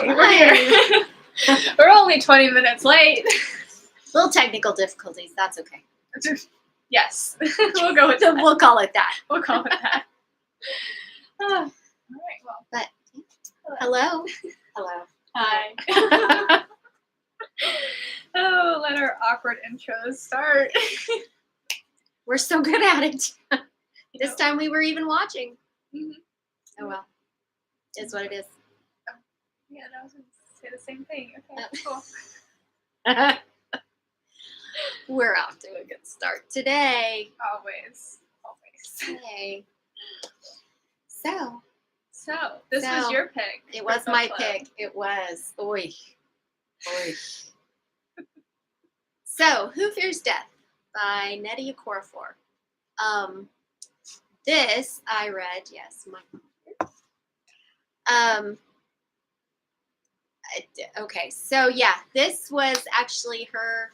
we're here. We're only 20 minutes late. Little technical difficulties. That's okay. Yes, we'll go with that. We'll call it that. We'll call it that. All right, well. But hello. Hello. Hi. Oh, let our awkward intros start. We're so good at it. This time we were even watching. Mm-hmm. Oh well. It's what it is. Yeah, I was going to say the same thing. Okay, cool. We're off to a good start today. Always. Hey. So this was your pick. It was my pick. It was. Oy. So, Who Fears Death by Nnedi Okorafor. This I read. Yes, my. Okay, so yeah, this was actually her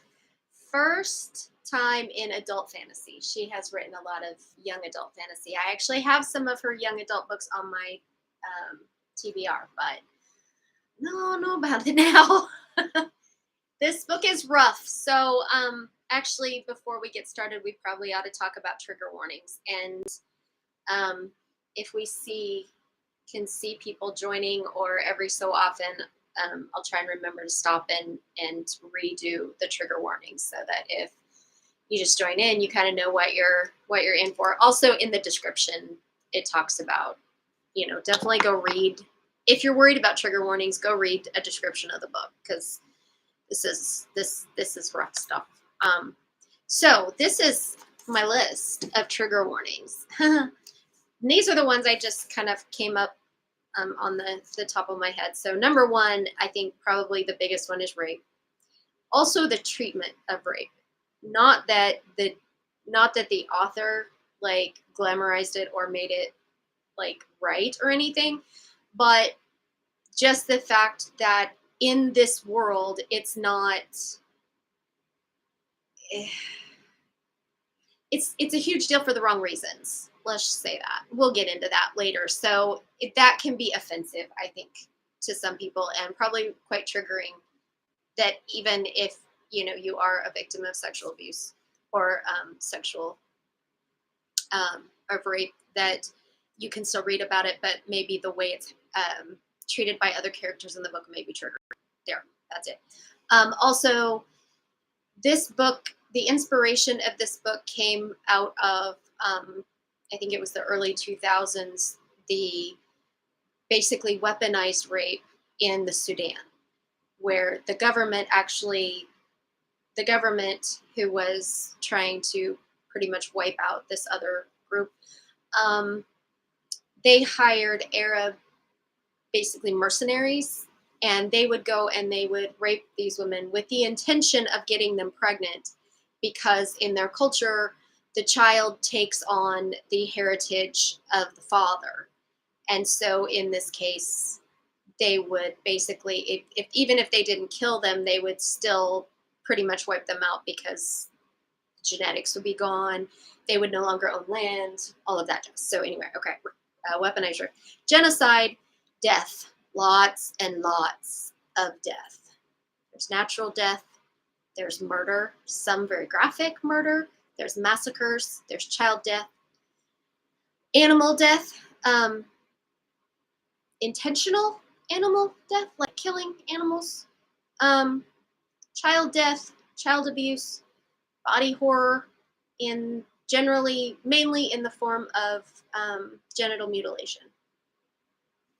first time in adult fantasy. She has written a lot of young adult fantasy. I actually have some of her young adult books on my TBR, but no about it now. This book is rough, so actually before we get started, we probably ought to talk about trigger warnings, and if we can see people joining, or every so often, I'll try and remember to stop and redo the trigger warnings so that if you just join in, you kind of know what you're in for. Also, in the description, it talks about, definitely go read. If you're worried about trigger warnings, go read a description of the book, because this is rough stuff. So this is my list of trigger warnings. These are the ones I just kind of came up on the top of my head. So number one, I think probably the biggest one is rape. Also the treatment of rape. Not that the author like glamorized it or made it like right or anything, but just the fact that in this world, it's not. It's a huge deal for the wrong reasons. Let's just say that. We'll get into that later. So that can be offensive, I think, to some people, and probably quite triggering. That even if you are a victim of sexual abuse or of rape, that you can still read about it, but maybe the way it's treated by other characters in the book may be triggered. There, that's it. Also, this book, the inspiration of this book came out of, I think it was the early 2000s, the basically weaponized rape in the Sudan, where the government who was trying to pretty much wipe out this other group, they hired Arab, basically mercenaries, and they would go and they would rape these women with the intention of getting them pregnant, because in their culture, the child takes on the heritage of the father. And so in this case, they would basically, even if they didn't kill them, they would still pretty much wipe them out, because genetics would be gone. They would no longer own land, all of that. So anyway, okay, weaponized rape. Genocide, death, lots and lots of death. There's natural death, there's murder, some very graphic murder, there's massacres, there's child death, animal death, intentional animal death, like killing animals, child death, child abuse, body horror, mainly in the form of genital mutilation.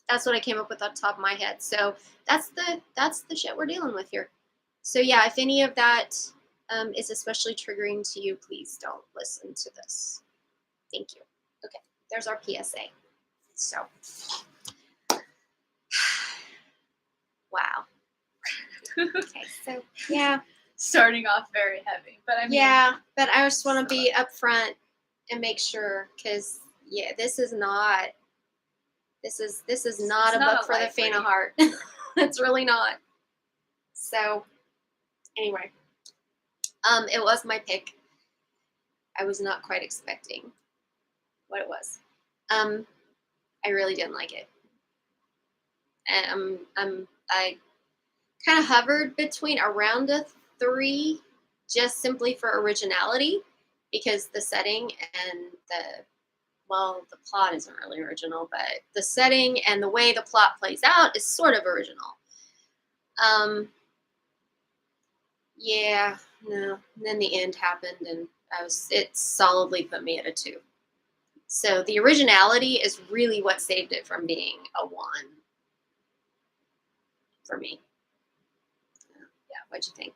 That's what I came up with off the top of my head. So that's the shit we're dealing with here. So yeah, if any of that is especially triggering to you, please don't listen to this. Thank you. Okay, there's our PSA. So, wow. Okay, so yeah. Starting off very heavy, but I mean. Yeah, but I just want to be upfront and make sure, because yeah, this is not a book for the faint of heart. It's really not. So anyway, it was my pick. I was not quite expecting what it was. I really didn't like it. I kind of hovered between around a 3, just simply for originality, because the setting and the plot isn't really original, but the setting and the way the plot plays out is sort of original. Yeah, no. And then the end happened, and it solidly put me at a 2. So the originality is really what saved it from being a 1 for me. Yeah, what'd you think?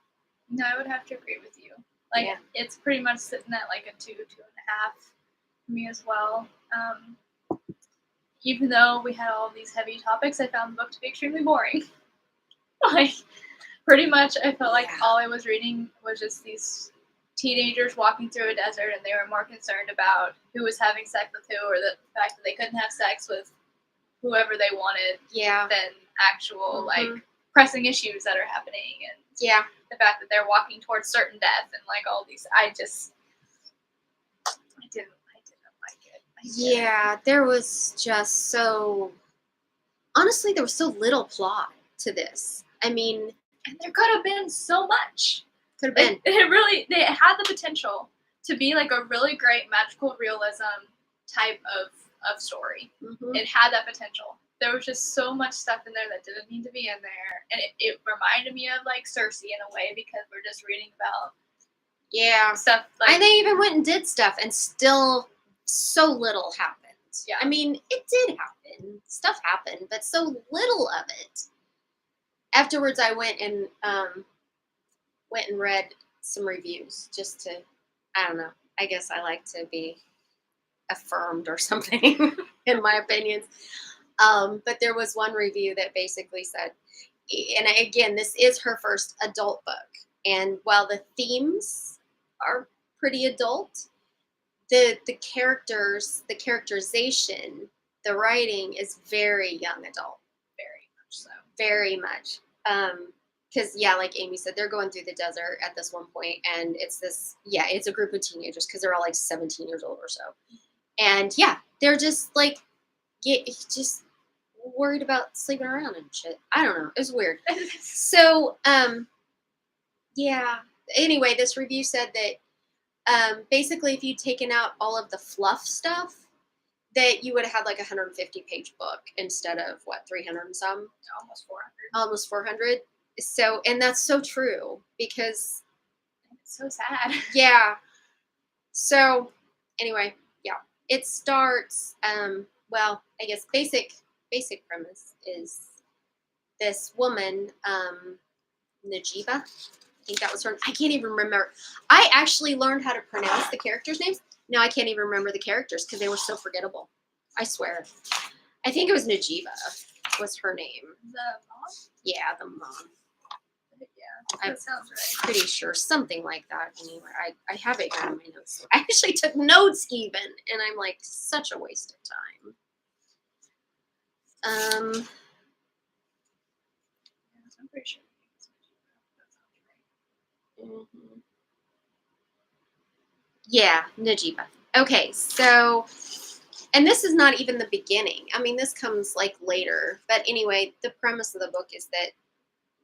No, I would have to agree with you. Like, Yeah. it's pretty much sitting at like a 2, 2.5 for me as well. Even though we had all these heavy topics, I found the book to be extremely boring. Like, pretty much, I felt like Yeah. all I was reading was just these teenagers walking through a desert, and they were more concerned about who was having sex with who, or the fact that they couldn't have sex with whoever they wanted, Yeah. than actual like Mhm. pressing issues that are happening, and Yeah. the fact that they're walking towards certain death, and like all these. I didn't like it. Yeah, there was just honestly, there was so little plot to this. I mean, And there could have been so much. could have been. They had the potential to be like a really great magical realism type of story. Mhm. It had that potential. There was just so much stuff in there that didn't need to be in there, and it reminded me of like Cersei in a way, because we're just reading about Yeah. stuff like And they even went and did stuff, and still so little happened. Yeah. I mean, it did happen. Stuff happened, but so little of it. Afterwards, I went and read some reviews just to, I don't know. I guess I like to be affirmed or something in my opinions. But there was one review that basically said, and again, this is her first adult book, and while the themes are pretty adult, the characters, the characterization, the writing is very young adult, very much so. very much. Because yeah, like Amy said, they're going through the desert at this one point, and it's a group of teenagers, because they're all like 17 years old or so, and yeah, they're just like, just worried about sleeping around and shit. I don't know, it was weird. So yeah. Anyway, this review said that basically, if you'd taken out all of the fluff stuff, that you would have had like a 150-page book instead of 300 and some, Almost 400. almost 400. So, and that's so true, because It's so sad. yeah. So anyway, yeah, it starts. Well, I guess basic premise is this woman, Nnedi. I think that was her. I can't even remember. I actually learned how to pronounce the characters' names. No, I can't even remember the characters because they were so forgettable. I swear. I think it was Nnedi was her name. The mom? Yeah, the mom. Yeah, I'm that sounds right. pretty sure something like that. Anyway, I have it here in my notes. I actually took notes even, and I'm like, such a waste of time. I'm pretty sure. That sounds right. Mhm. Yeah, Nnedi. Okay, so, and this is not even the beginning. I mean, this comes like later. But anyway, the premise of the book is that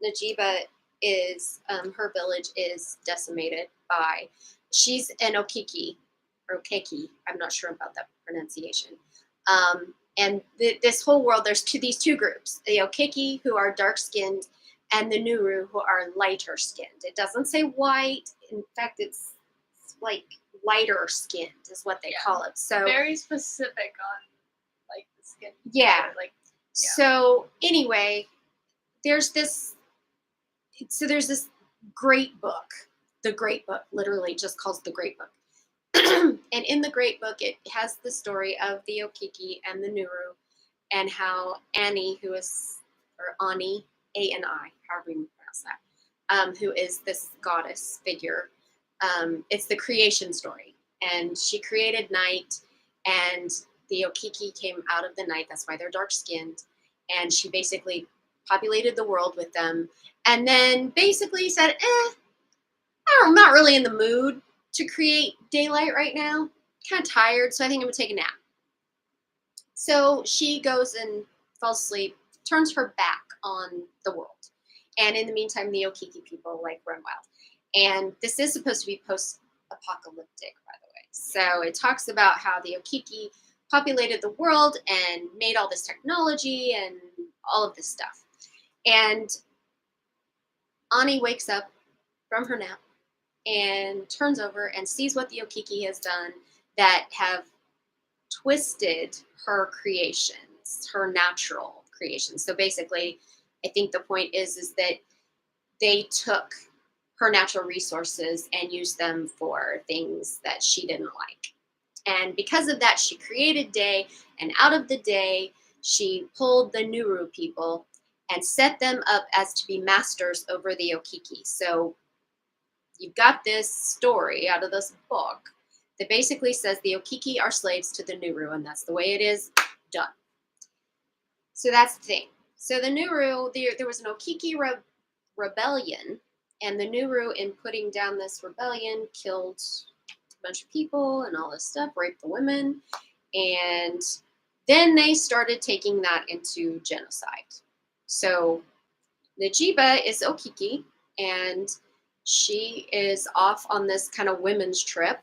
Nnedi is, her village is decimated by, she's an Okiki, or Okeki, I'm not sure about that pronunciation. And this whole world, there's these two groups, the Okiki, who are dark-skinned, and the Nuru, who are lighter-skinned. It doesn't say white. In fact, it's like lighter skinned is what they call it. So very specific on like the skin. Yeah. Color, like So anyway, there's this great book. The Great Book literally just calls the Great Book. And in the Great Book, it has the story of the Okiki and the Nuru, and how Annie, or Ani, A-N-I, however you pronounce that, who is this goddess figure. It's the creation story, and she created night, and the Okiki came out of the night. That's why they're dark-skinned, and she basically populated the world with them, and then basically said, I'm not really in the mood to create daylight right now. Kind of tired, so I think I'm gonna take a nap. So she goes and falls asleep, turns her back on the world. And in the meantime, the Okiki people like run wild. And this is supposed to be post-apocalyptic, by the way. So it talks about how the Okiki populated the world and made all this technology and all of this stuff. And Ani wakes up from her nap and turns over and sees what the Okiki has done that have twisted her creations, her natural creations. So basically, I think the point is that they took her natural resources and used them for things that she didn't like. And because of that, she created Day, and out of the Day, she pulled the Nuru people and set them up as to be masters over the Okiki. So you've got this story out of this book that basically says the Okiki are slaves to the Nuru, and that's the way it is. Done. So that's the thing. So the Nuru, there was an Okiki rebellion, and the Nuru, in putting down this rebellion, killed a bunch of people and all this stuff, raped the women, and then they started taking that into genocide. So Najiba is Okiki, and she is off on this kind of women's trip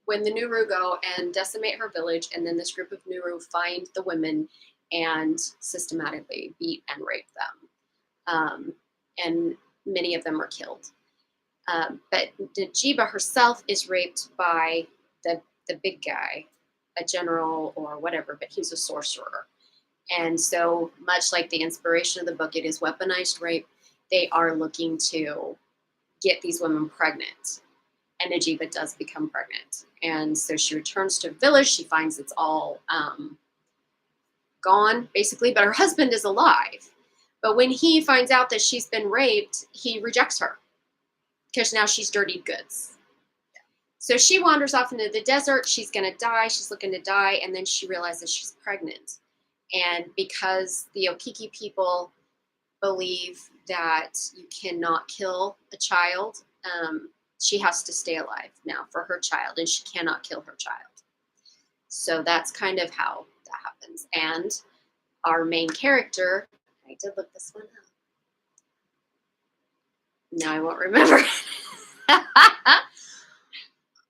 when the Nuru go and decimate her village, and then this group of Nuru find the women and systematically beat and rape them. And many of them are killed. But Najiba herself is raped by the big guy, a general or whatever, but he's a sorcerer. And so much like the inspiration of the book, it is weaponized rape. They are looking to get these women pregnant. And Najiba does become pregnant. And so she returns to the village. She finds it's all gone, basically, but her husband is alive. But when he finds out that she's been raped, he rejects her because now she's dirty goods. So she wanders off into the desert. She's going to die. She's looking to die. And then she realizes she's pregnant. And because the Okiki people believe that you cannot kill a child, she has to stay alive now for her child, and she cannot kill her child. So that's kind of how that happens. And our main character, I did look this one up. Now I won't remember.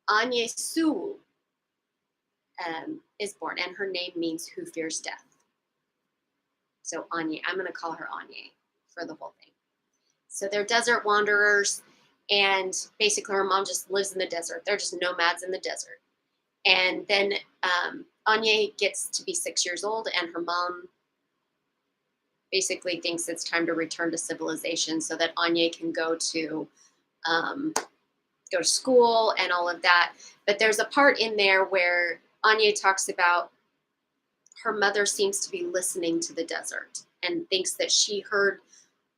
Alsooooo is born, and her name means who fears death. So Anya, I'm going to call her Anya for the whole thing. So they're desert wanderers, and basically her mom just lives in the desert. They're just nomads in the desert. And then Anya gets to be 6 years old, and her mom basically thinks it's time to return to civilization so that Anya can go to school and all of that. But there's a part in there where Anya talks about her mother seems to be listening to the desert and thinks that she heard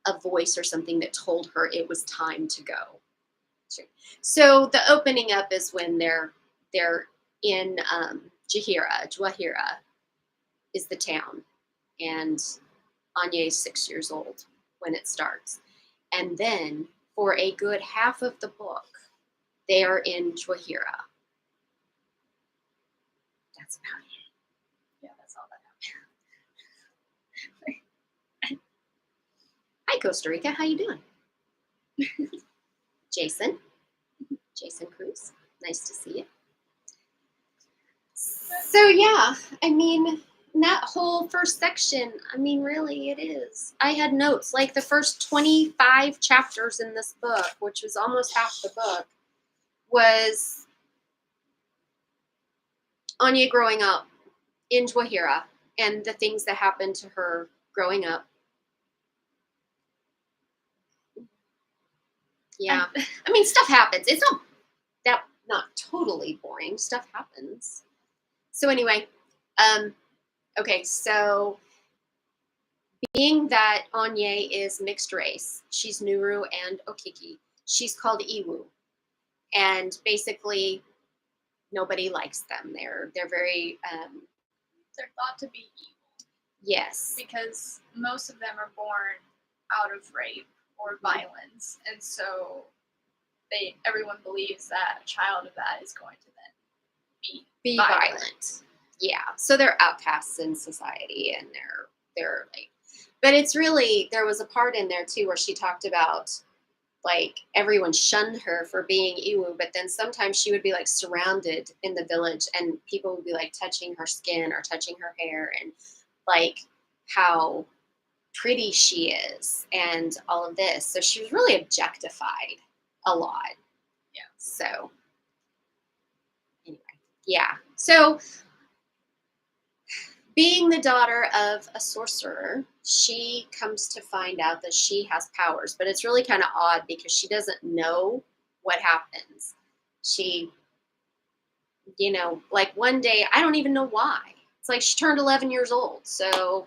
a voice or something that told her it was time to go. So the opening up is when they're in Jawahira is the town, and Anya is 6 years old when it starts. And then for a good half of the book, they are in Jawahira. That's about it. Yeah, that's all that happened. Hi, Costa Rica. How you doing? Jason Cruz. Nice to see you. So yeah, I mean, that whole first section, I mean, really it is. I had notes, like the first 25 chapters in this book, which was almost half the book, was Anya growing up in Jawahira and the things that happened to her growing up. Yeah. I mean, stuff happens. It's not totally boring. Stuff happens. So anyway, okay, so being that Anya is mixed race, she's Nuru and Okiki, she's called Iwu. And basically nobody likes them. They're very They're thought to be evil. Yes. Because most of them are born out of rape or violence, and so everyone believes that a child of that is going to then be violent. Yeah. So they're outcasts in society, and they're like, But it's really, there was a part in there too where she talked about like everyone shunned her for being Iwu, but then sometimes she would be like surrounded in the village and people would be like touching her skin or touching her hair and like how pretty she is and all of this. So she was really objectified a lot. Yeah. So anyway, yeah. So being the daughter of a sorcerer, she comes to find out that she has powers, but it's really kind of odd because she doesn't know what happens. She, you know, like one day, I don't even know why. It's like she turned 11 years old. So,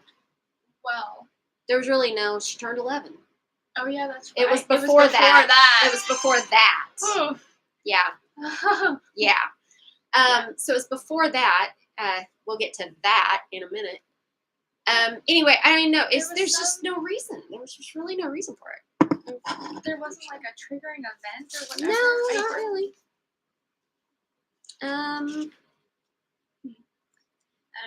Wow. there was really no, she turned 11. Oh, yeah, that's right. It was before that. It was before that. Ooh. Yeah. Yeah. So it was before that. We'll get to that in a minute. Anyway, I don't know. There's just no reason. There was just really no reason for it. There wasn't like a triggering event or whatever. No, not really.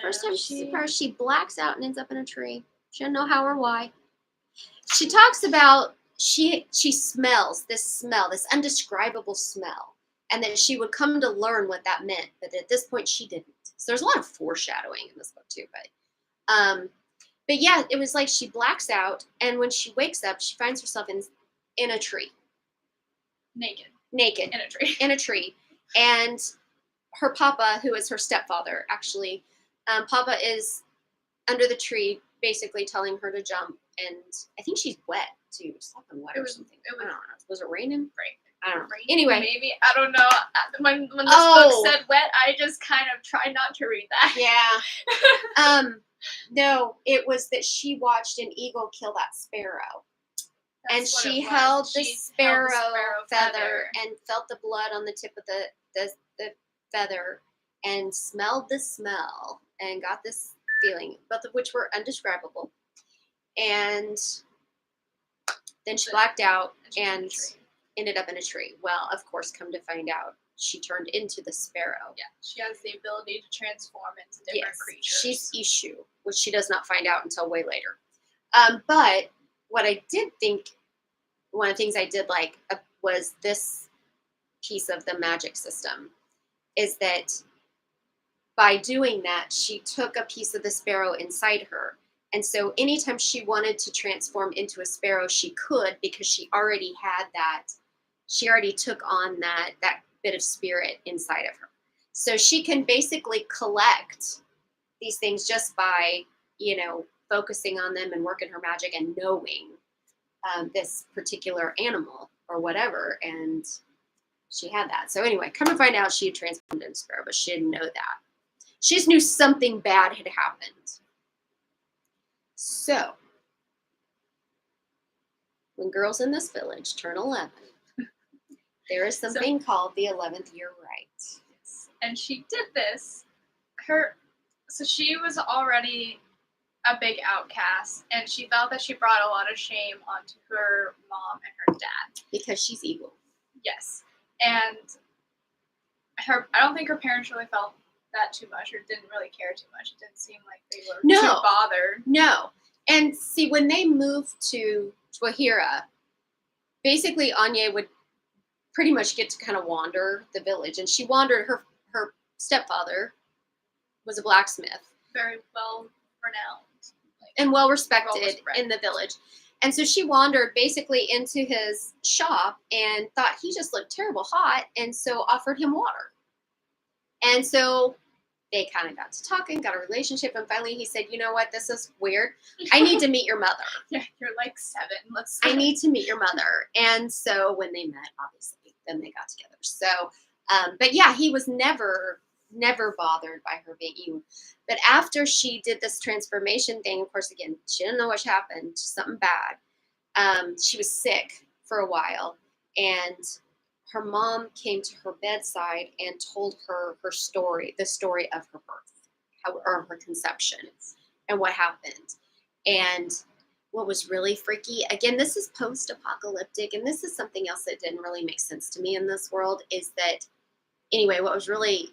First time she's surprised, she blacks out and ends up in a tree. She doesn't know how or why. She talks about she smells this undescribable smell, and that she would come to learn what that meant, but at this point she didn't. So there's a lot of foreshadowing in this book too, but yeah, it was like she blacks out, and when she wakes up, she finds herself in a tree, naked in a tree, and her papa, who is her stepfather, actually, Papa is under the tree, basically telling her to jump, and I think she's wet too, sopping wet or something. I don't know. Was it raining? Right. I don't know. Anyway, maybe, I don't know. When this book said wet, I just kind of tried not to read that. Yeah. No, it was that she watched an eagle kill that sparrow. And she held the sparrow feather and felt the blood on the tip of the feather and smelled the smell and got this feeling, both of which were undescribable. And then she blacked out and ended up in a tree. Well, of course, come to find out, she turned into the sparrow. Yeah, she has the ability to transform into different creatures. She's Ishu, which she does not find out until way later. But what I did think, one of the things I did like was this piece of the magic system, is that by doing that, she took a piece of the sparrow inside her. And so anytime she wanted to transform into a sparrow, she could, because she already had that. She already took on that bit of spirit inside of her. So she can basically collect these things just by, focusing on them and working her magic and knowing this particular animal or whatever. And she had that. So anyway, come to find out, she had transformed into a sparrow, but she didn't know that. She just knew something bad had happened. So, when girls in this village turn 11, there is something called the 11th year rite. Yes. And she did this. So she was already a big outcast, and she felt that she brought a lot of shame onto her mom and her dad. Because she's evil. Yes. And I don't think her parents really felt that too much, or didn't really care too much. It didn't seem like they were too bothered. No. And see, when they moved to Twahira, basically Anya would pretty much get to kind of wander the village. And she wandered, her stepfather was a blacksmith. Very well renowned. And well respected in the village. And so she wandered basically into his shop and thought he just looked terrible hot, and so offered him water. And so they kind of got to talking, got a relationship, and finally he said, you know what, this is weird. I need to meet your mother. Yeah, you're like 7. I need to meet your mother. And so when they met, obviously, then they got together. So, but yeah, he was never bothered by her being evil. But after she did this transformation thing, of course, again, she didn't know what happened, something bad. She was sick for a while, and her mom came to her bedside and told her story, the story of her birth, or her conception, and what happened. And what was really freaky, again, this is post-apocalyptic, and this is something else that didn't really make sense to me in this world, is that, anyway, what was really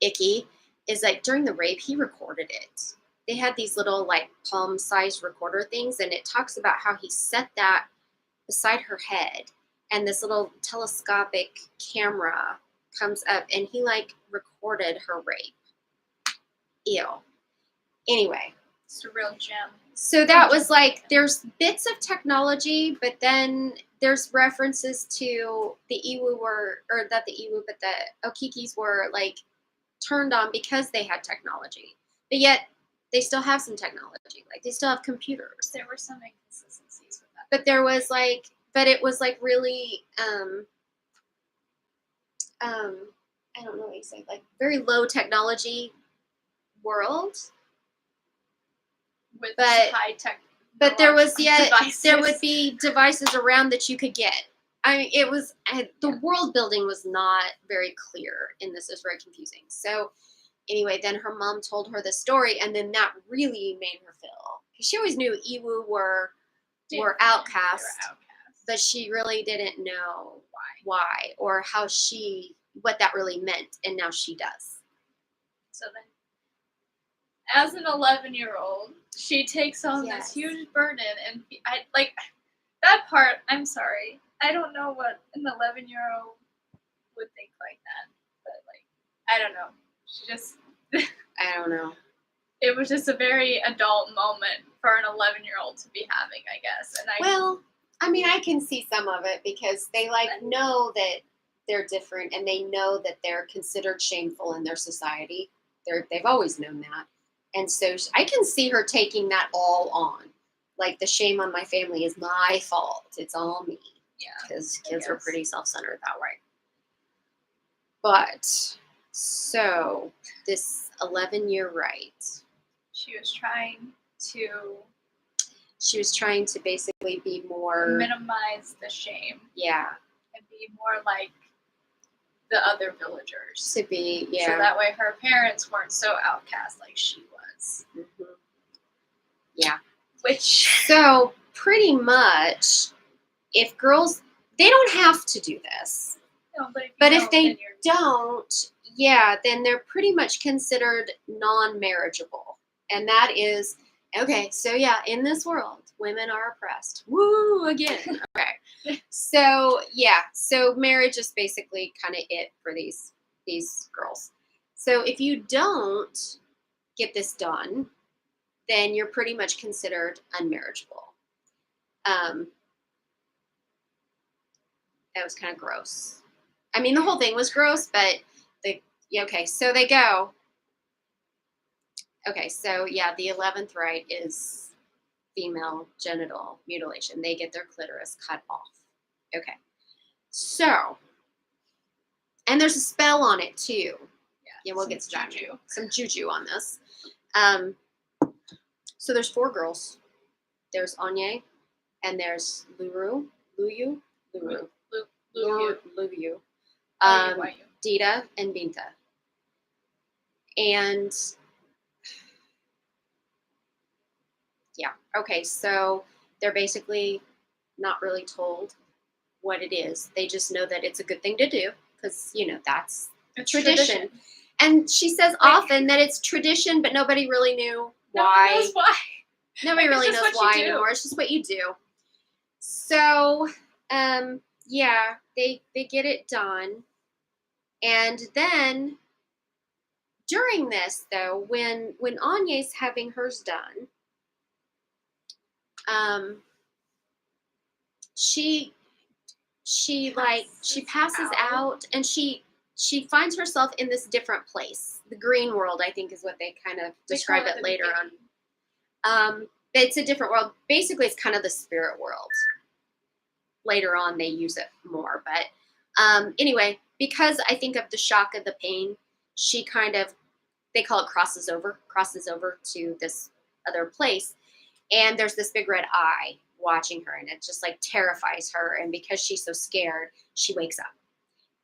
icky is like during the rape, he recorded it. they had these little like palm-sized recorder things, and it talks about how he set that beside her head, and this little telescopic camera comes up, and he like recorded her rape. Ew. Anyway, It's a real gem. so that was like, there's bits of technology, but then there's references to the Iwu or not the Iwu, but the Okikis were like turned on because they had technology. But yet they still have some technology. Like they still have computers. There were some inconsistencies with that. But there was like, but it was like really, I don't know what you say, like very low technology world. With But- high tech. But there was yet devices. there would be devices around that you could get. I mean, it was the world building was not very clear in this. It was very confusing. So anyway, then her mom told her the story, and then that really made her feel, because she always knew Iwu were outcasts, but she really didn't know why or how what that really meant, and now she does. So then, as an 11-year-old, she takes on Yes. this huge burden, and I like that part. I'm sorry, I don't know what an 11-year-old would think like that, but like I don't know. She just I don't know. it was just a very adult moment for an 11-year-old to be having, I guess. And Well, I mean, I can see some of it because they like know that they're different, and they know that they're considered shameful in their society. They've always known that. And so I can see her taking that all on. Like, the shame on my family is my fault. It's all me. yeah, Because I kids are guess. pretty self-centered that way. But, so, this 11-year right, She was trying to she was trying to basically be more, minimize the shame yeah, and be more like the other villagers. to be, yeah. So that way her parents weren't so outcast like she was. Mhm. Yeah. Which, So pretty much, if girls, they don't have to do this, you know, but you if know, they then you're- don't, yeah, then they're pretty much considered non-marriageable. And that is, okay, so yeah, in this world, women are oppressed. Woo, again. Okay. So, yeah, so marriage is basically kind of it for these girls. So if you don't get this done, then you're pretty much considered unmarriageable. That was kind of gross. I mean, the whole thing was gross, but okay, so they go. Okay, so yeah, the 11th rite is female genital mutilation. They get their clitoris cut off. Okay, so, and there's a spell on it too. Yeah, we'll some get to that. juju. Some juju on this. So there's 4 girls. There's Anye, and there's Luyu, Luyu. Dita, and Binta. And yeah, okay, so they're basically not really told what it is. They just know that it's a good thing to do because, you know, that's It's tradition. And she says often that it's tradition, but nobody really knew why. Nobody knows why. Nobody Like, it's really just knows what you why do. anymore. It's just what you do. So, yeah, they get it done. And then during this, though, when Anye's having hers done, she passes out, and she finds herself in this different place. The green world, I think, is what they kind of describe it later on. It's a different world. Basically, it's kind of the spirit world. Later on, they use it more. But anyway, because I think of the shock of the pain, she kind of, they call it crosses over to this other place. And there's this big red eye watching her, and it just like terrifies her. And because she's so scared, she wakes up.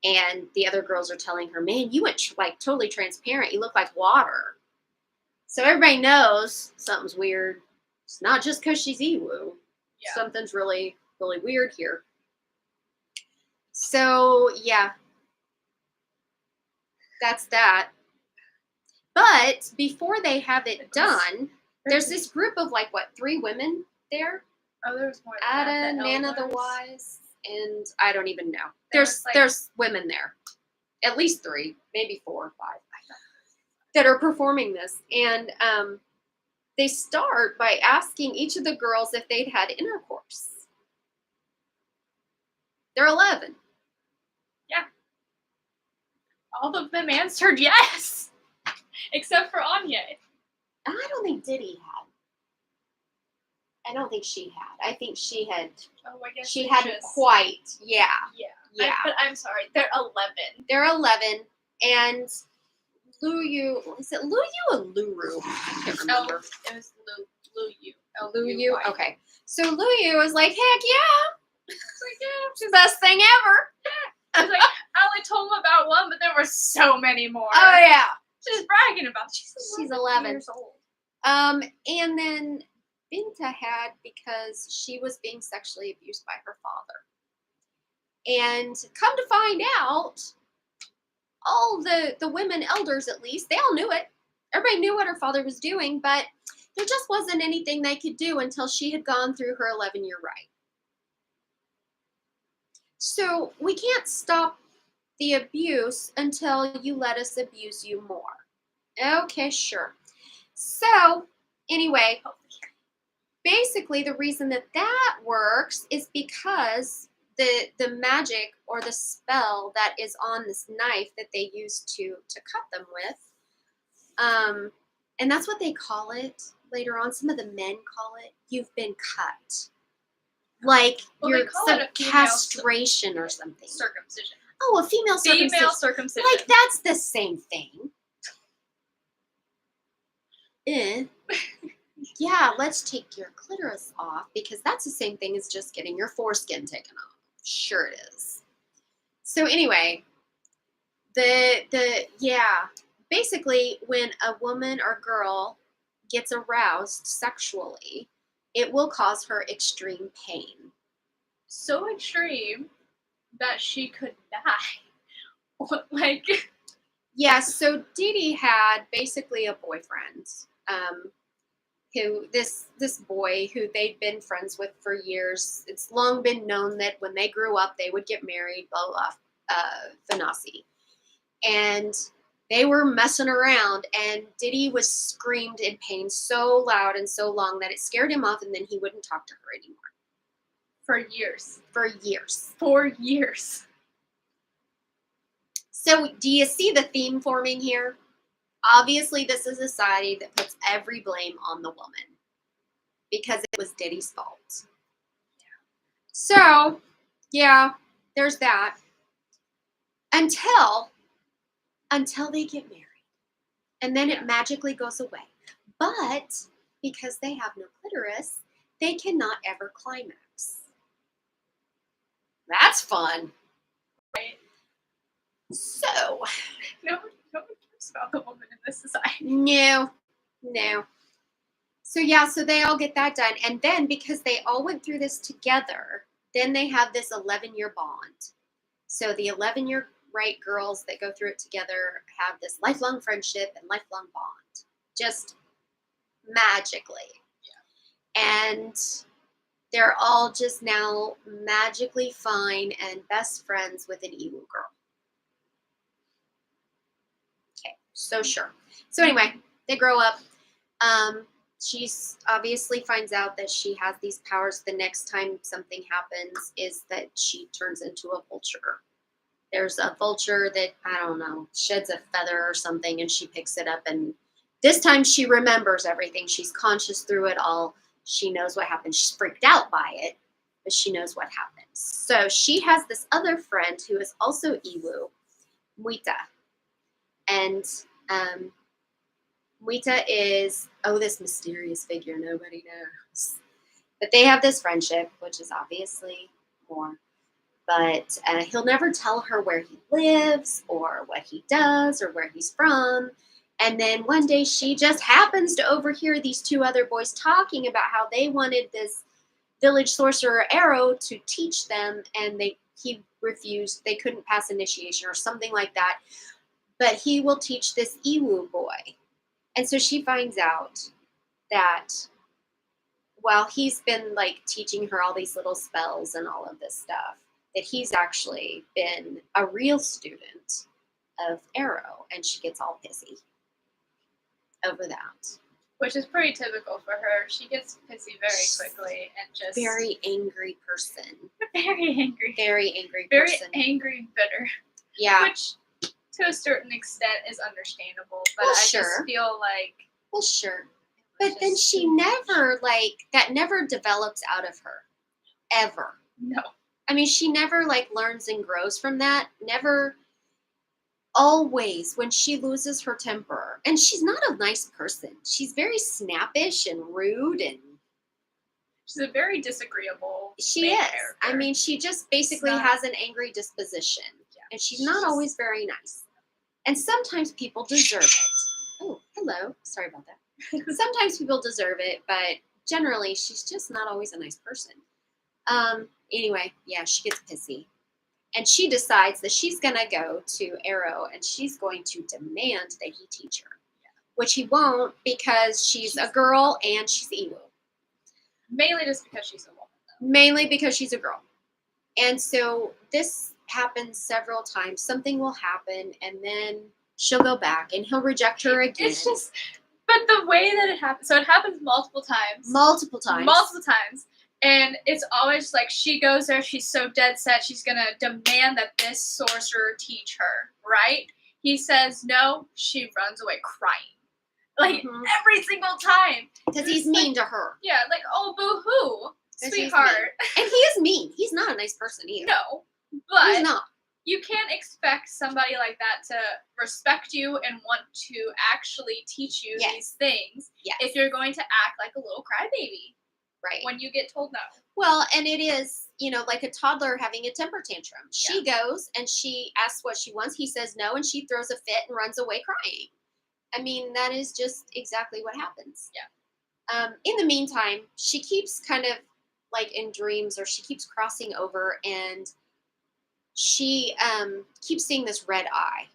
And the other girls are telling her, man, you went like totally transparent. You look like water. So everybody knows something's weird. It's not just because she's Iwu. Yeah. Something's really, really weird here. So, yeah. That's that. But before they have it done, there's this group of 3 women there? Oh, there was more than Ada, that. Nana the elders. Wise, and I don't even know. There's, There's women there. At least 3, maybe 4 or 5, that are performing this. And they start by asking each of the girls if they'd had intercourse. They're 11. All of them answered yes, except for Anya. I don't think Diddy had. I don't think she had. I think she had. Oh, I guess She they hadn't just- quite. Yeah. Yeah. But I'm sorry, they're 11. They're 11, and Luyu. Is it Luyu or Luru? I can't remember. It was Luyu. Luyu. Okay. So Luyu was like, heck yeah. It's like, yeah. It's the best thing ever. I was like, I only told him about one, but there were so many more. Oh yeah. She's bragging about it. She's 11. years old. And then Binta had because she was being sexually abused by her father. And come to find out, all the women elders, at least, they all knew it. Everybody knew what her father was doing, but there just wasn't anything they could do until she had gone through her 11-year rite. So we can't stop the abuse until you let us abuse you more. Okay, sure. So anyway, basically the reason that works is because the magic or the spell that is on this knife that they use to cut them with, and that's what they call it later on. Some of the men call it, you've been cut. Like you're some castration or something. Circumcision. Oh, a female circumcision. Female circumcision. Like that's the same thing. Yeah, let's take your clitoris off because that's the same thing as just getting your foreskin taken off. Sure it is. So anyway, basically when a woman or girl gets aroused sexually, it will cause her extreme pain. So extreme that she could die. Like, yeah, so Didi had basically a boyfriend, who this boy who they'd been friends with for years. It's long been known that when they grew up, they would get married, blah, blah, Fanasi. And they were messing around, and Diddy was screamed in pain so loud and so long that it scared him off, and then he wouldn't talk to her anymore. for years. For years. 4 years. So do you see the theme forming here? Obviously, this is a society that puts every blame on the woman because it was Diddy's fault. So, yeah, there's that. Until they get married. And then it magically goes away. But because they have no clitoris, they cannot ever climax. That's fun. Right. So, No one cares about the woman in this society. no. So yeah, so they all get that done. And then because they all went through this together, then they have this 11-year bond. So the 11-year right girls that go through it together have this lifelong friendship and lifelong bond. Just magically. Yeah. And they're all just now magically fine and best friends with an Iwu girl. Okay, so sure. So anyway, they grow up. She's obviously finds out that she has these powers. The next time something happens is that she turns into a vulture. There's a vulture that, I don't know, sheds a feather or something, and she picks it up, and this time she remembers everything. She's conscious through it all. She knows what happened. She's freaked out by it, but she knows what happened. So she has this other friend who is also Iwu, Muita. And Muita is, this mysterious figure nobody knows. But they have this friendship, which is obviously more. But he'll never tell her where he lives or what he does or where he's from. And then one day she just happens to overhear these two other boys talking about how they wanted this village sorcerer Arrow to teach them, and he refused. They couldn't pass initiation or something like that. But he will teach this Iwu boy And so she finds out that while he's been like teaching her all these little spells and all of this stuff, that he's actually been a real student of Arrow, and she gets all pissy over that. Which is pretty typical for her. She gets pissy very quickly and just Very angry person. very angry. Very angry Very person. angry and bitter. Yeah. Which to a certain extent is understandable. But Well, I sure. just feel like Well, sure. it was But then just she too much. never, like, that never develops out of her. Ever. No. I mean, she never, like, learns and grows from that. Never. Always, when she loses her temper, and she's not a nice person. She's very snappish and rude, and She's a very disagreeable she main is. character. I mean, she just basically not- has an angry disposition, and she's not always very nice. And sometimes people deserve it. Oh, hello. Sorry about that. Sometimes people deserve it, but generally, she's just not always a nice person. Anyway, yeah, she gets pissy. And she decides that she's going to go to Arrow and she's going to demand that he teach her. Which he won't because she's a girl and she's evil. Mainly just because she's a woman. Mainly because she's a girl. And so this happens several times. Something will happen and then she'll go back and he'll reject her again. It's just, but the way that it happens, so it happens multiple times. Multiple times. Multiple times. And it's always like she goes there, she's so dead set, she's going to demand that this sorcerer teach her, right? He says no, she runs away crying. Like, every single time. Because he's mean to her. Yeah, like, oh, boo-hoo, 'Cause he's sweetheart. And he is mean. He's not a nice person either. No, but He's not. you can't expect somebody like that to respect you and want to actually teach you Yes. these things Yes. if you're going to act like a little crybaby Right. when you get told no. Well, and it is, like a toddler having a temper tantrum. She goes and she asks what she wants. He says no, and she throws a fit and runs away crying. I mean, that is just exactly what happens. Yeah. In the meantime, she keeps kind of like in dreams, or she keeps crossing over, and she keeps seeing this red eye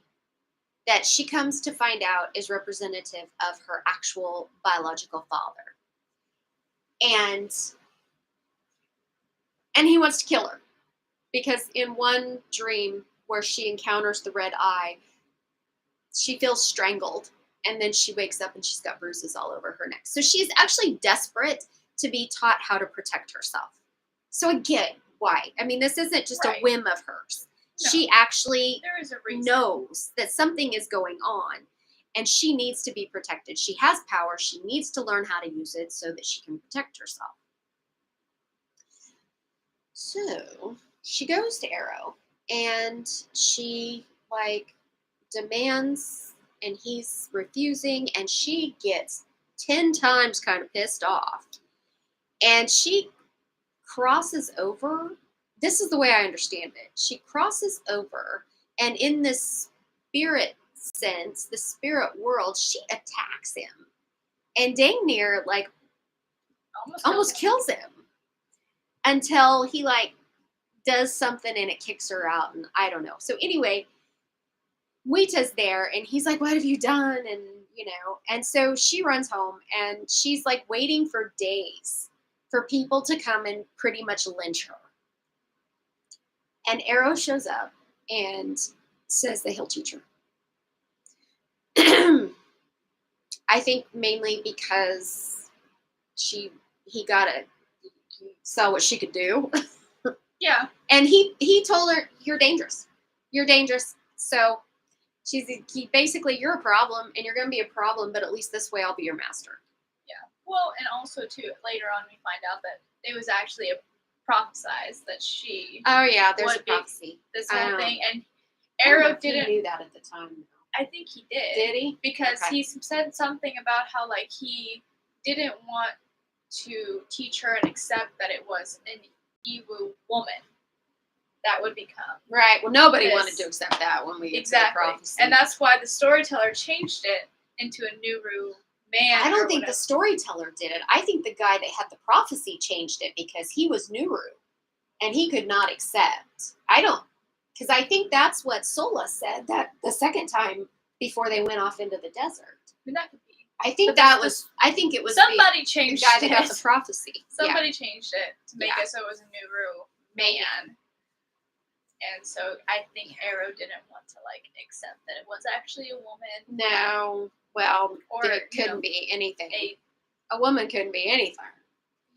that she comes to find out is representative of her actual biological father. And he wants to kill her because in one dream where she encounters the red eye, she feels strangled, and then she wakes up and she's got bruises all over her neck. So she's actually desperate to be taught how to protect herself. So again, why? I mean, this isn't just a whim of hers. No. She actually There is a reason. knows that something is going on, and she needs to be protected. She has power. She needs to learn how to use it so that she can protect herself. So she goes to Arrow, and she demands, and he's refusing, and she gets 10 times kind of pissed off. And she crosses over. This is the way I understand it. She crosses over, and in this spirit sense, the spirit world, she attacks him. And dang near, almost kills him. Until he, does something and it kicks her out, and I don't know. So anyway, Wita's there, and he's like, what have you done? And, and so she runs home, and she's, waiting for days for people to come and pretty much lynch her. And Arrow shows up and says that he'll teach her. I think mainly because he saw what she could do. Yeah. And he told her, you're dangerous. You're dangerous. So basically, you're a problem, and you're going to be a problem, but at least this way I'll be your master. Yeah. Well, and also, too, later on we find out that it was actually prophesized that she Oh, yeah, there's a would be prophecy. this whole thing. And I don't know Arrow if he didn't. knew that at the time. I think he did. Did he? Because Okay. he said something about how, he didn't want to teach her and accept that it was an evil woman that would become. Right. Well, nobody This. wanted to accept that when we get to the Exactly. prophecy. And that's why the storyteller changed it into a Newberry man. I or don't think the whatever. storyteller did it. I think the guy that had the prophecy changed it because he was Newberry and he could not accept. Because I think that's what Sola said that the second time before they went off into the desert. I mean, that could be. I think But I think it was somebody the changed guy that it. got the prophecy. Somebody changed it to make Yeah. it so it was a Newberry man. And so I think Arrow didn't want to like accept that it was actually a woman. No. Well, Or, it couldn't be anything. A A woman couldn't be anything.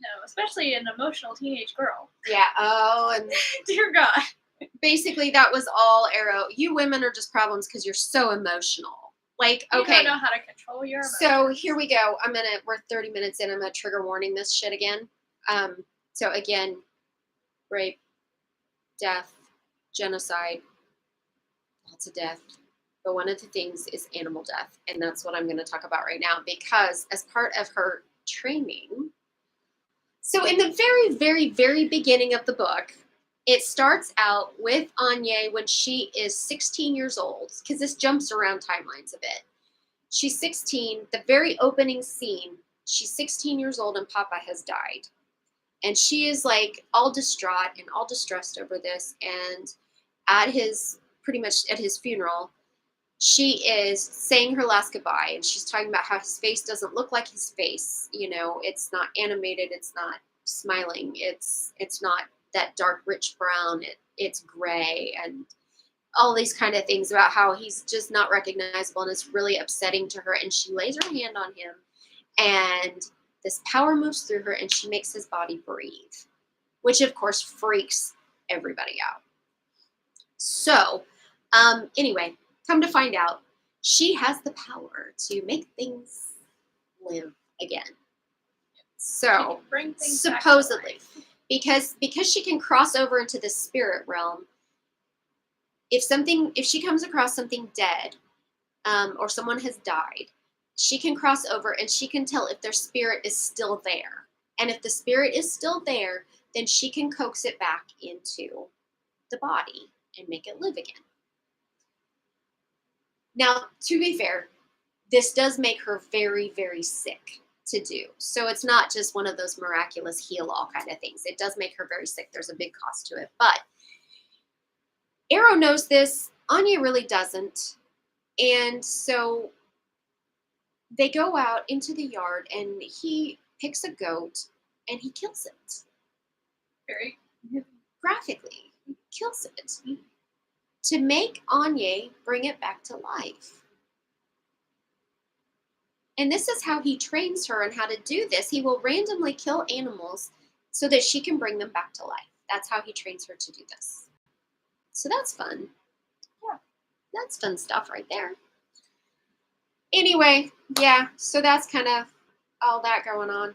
no, especially an emotional teenage girl. Yeah. Oh, and Dear God. basically that was all Arrow. You women are just problems because you're so emotional. Like, You okay. don't know how to control your emotions. So here we go. We're 30 minutes in. I'm gonna trigger warning this shit again. So again, rape, death, genocide, lots of death. But one of the things is animal death. And that's what I'm gonna talk about right now because as part of her training. So in the very, very, very beginning of the book, it starts out with Nnedi when she is 16 years old, because this jumps around timelines a bit. She's 16, the very opening scene, she's 16 years old and Papa has died. And she is like all distraught and all distressed over this. And pretty much at his funeral, she is saying her last goodbye. And she's talking about how his face doesn't look like his face. You know, it's not animated. It's not smiling. It's not that dark, rich brown. It's gray and all these kind of things about how he's just not recognizable and it's really upsetting to her. And she lays her hand on him and this power moves through her and she makes his body breathe, which of course freaks everybody out. So anyway, come to find out, she has the power to make things live again. So bring things supposedly, because she can cross over into the spirit realm, if she comes across something dead, or someone has died, she can cross over and she can tell if their spirit is still there. And if the spirit is still there, then she can coax it back into the body and make it live again. Now, to be fair, this does make her very, very sick to do. So it's not just one of those miraculous heal-all kind of things. It does make her very sick. There's a big cost to it. But Arrow knows this. Nnedi really doesn't. And so they go out into the yard and he picks a goat and he kills it. Very graphically. He kills it to make Nnedi bring it back to life. And this is how he trains her on how to do this. He will randomly kill animals so that she can bring them back to life. That's how he trains her to do this. So that's fun. Yeah, that's fun stuff right there. Anyway, yeah, so that's kind of all that going on.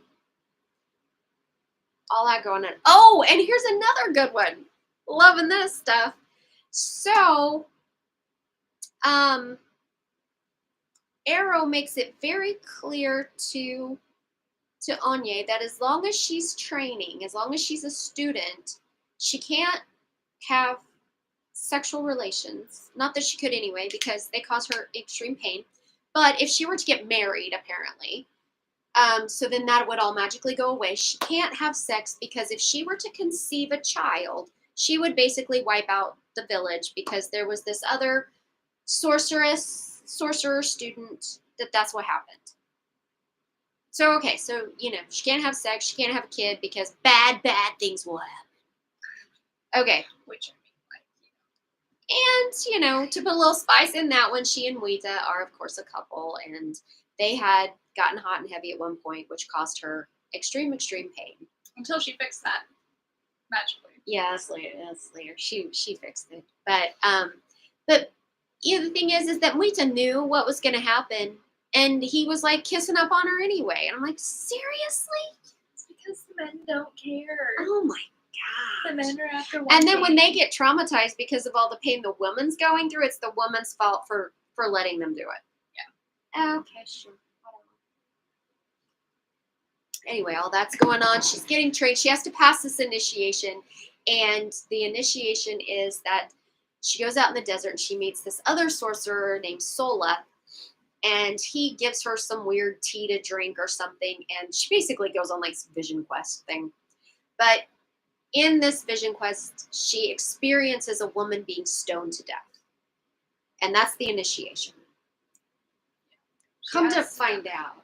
Oh, and here's another good one. Loving this stuff. So, Arrow makes it very clear to Nnedi that as long as she's training, as long as she's a student, she can't have sexual relations. Not that she could anyway, because they cause her extreme pain. But if she were to get married, apparently, so then that would all magically go away. She can't have sex because if she were to conceive a child, she would basically wipe out the village because there was this other sorcerer student that's what happened. So, okay, so, she can't have sex, she can't have a kid because bad things will happen. Okay. Which And, to put a little spice in that one, she and Wita are, of course, a couple, and they had gotten hot and heavy at one point, which caused her extreme pain. Until she fixed that magically. Yeah, that's later. She fixed it. But the thing is that Wita knew what was going to happen, and he was like kissing up on her anyway. And I'm like, seriously? It's because the men don't care. Oh my God. The men are after one And then thing. when they get traumatized because of all the pain the woman's going through, it's the woman's fault for letting them do it. Yeah. Okay, sure. Anyway, all that's going on. She's getting trained. She has to pass this initiation. And the initiation is that she goes out in the desert and she meets this other sorcerer named Sola. And he gives her some weird tea to drink or something. And she basically goes on like some vision quest thing. But in this vision quest, she experiences a woman being stoned to death. And that's the initiation. Come to Yes. find out,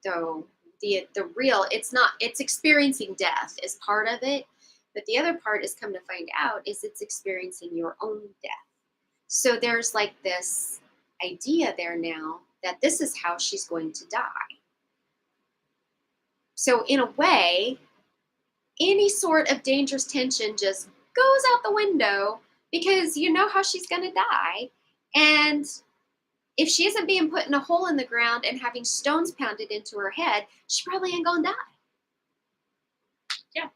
though, the real, it's experiencing death is part of it, but the other part is, come to find out, is it's experiencing your own death. So there's like this idea there now that this is how she's going to die. So in a way, any sort of dangerous tension just goes out the window, because you know how she's going to die. And if she isn't being put in a hole in the ground and having stones pounded into her head, she probably ain't going to die. Yeah.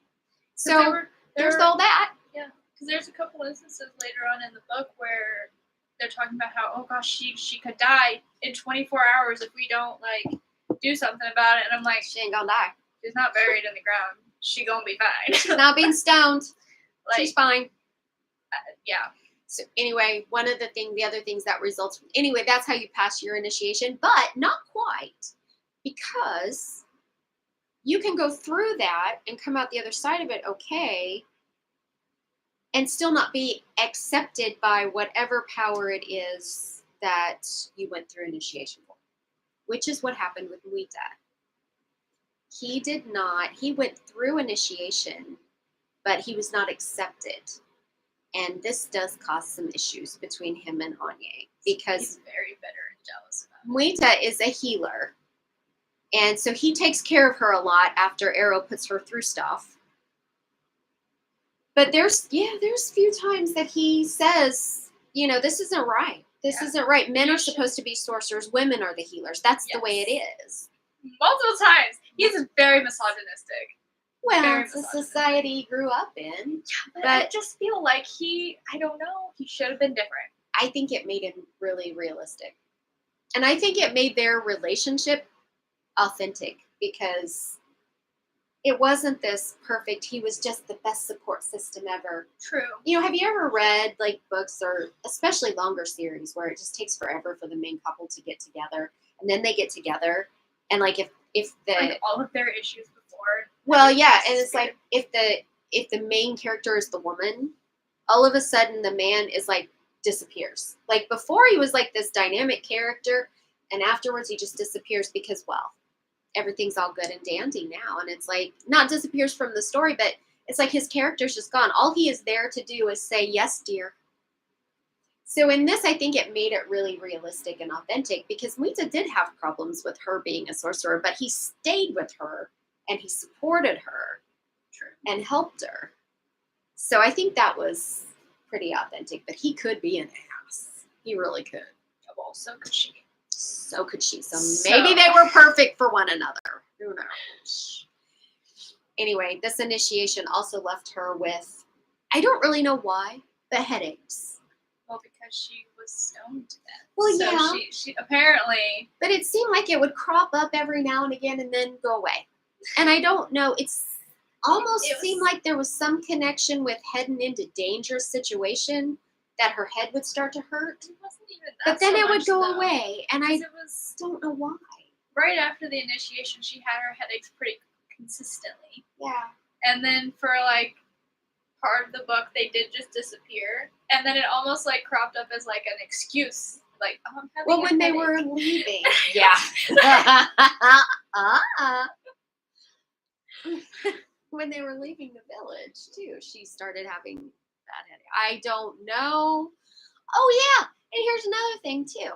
So there's all that. Yeah, because there's a couple instances later on in the book where they're talking about how, oh gosh, she could die in 24 hours if we don't like do something about it. And I'm like, She ain't going to die. she's not buried in the ground. She gonna be fine. She's not being stoned. Like, She's fine. yeah. So anyway, the other things that results, anyway, that's how you pass your initiation, but not quite, because you can go through that and come out the other side of it okay, and still not be accepted by whatever power it is that you went through initiation for, which is what happened with Muita. He went through initiation, but he was not accepted. And this does cause some issues between him and Anye, because He's very bitter and jealous about Muita is a healer. And so he takes care of her a lot after Arrow puts her through stuff. But there's a few times that he says, this isn't right. This isn't right. Men are supposed to be sorcerers. Women are the healers. That's the way it is. Multiple times. He's very misogynistic. Well, Very it's the misogynistic. society he grew up in. But I just feel like I don't know, he should have been different. I think it made him really realistic. And I think it made their relationship authentic, because it wasn't this perfect, he was just the best support system ever. True. Have you ever read like books, or especially longer series, where it just takes forever for the main couple to get together, and then they get together, and like if the like all of their issues before. Well, yeah, and it's like if the main character is the woman, all of a sudden the man is like disappears. Like before he was like this dynamic character, and afterwards he just disappears because, well, everything's all good and dandy now, and it's like not disappears from the story, but it's like his character's just gone. All he is there to do is say, "Yes, dear." So in this, I think it made it really realistic and authentic, because Muita did have problems with her being a sorcerer, but he stayed with her and he supported her. True. And helped her. So I think that was pretty authentic, but he could be an ass. He really could. Well, so could she. So could she. So maybe they were perfect for one another. Who knows? Anyway, this initiation also left her with, I don't really know why, but headaches. Well, because she was stoned to death. Well, so yeah. She apparently. But it seemed like it would crop up every now and again and then go away. And I don't know. It's almost seemed like there was some connection with heading into dangerous situation, that her head would start to hurt. It wasn't even that. But then so it would much, go though, away. And I it was don't know why. right after the initiation. She had her headaches pretty consistently, Yeah. and then for like part of the book, they did just disappear, and then it almost like cropped up as like an excuse. Like, oh, I'm having Well, a when they headache. were leaving. Yeah. When they were leaving the village, too, she started having that headache. I don't know. Oh, yeah. And here's another thing, too.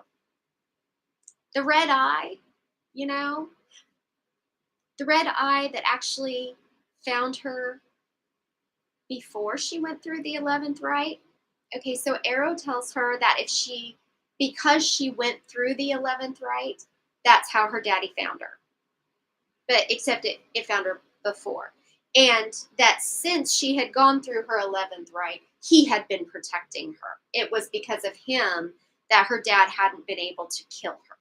The red eye, the red eye that actually found her before she went through the 11th rite. Okay, so Arrow tells her that because she went through the 11th rite, that's how her daddy found her. But except it found her before. And that since she had gone through her 11th rite, he had been protecting her. It was because of him that her dad hadn't been able to kill her.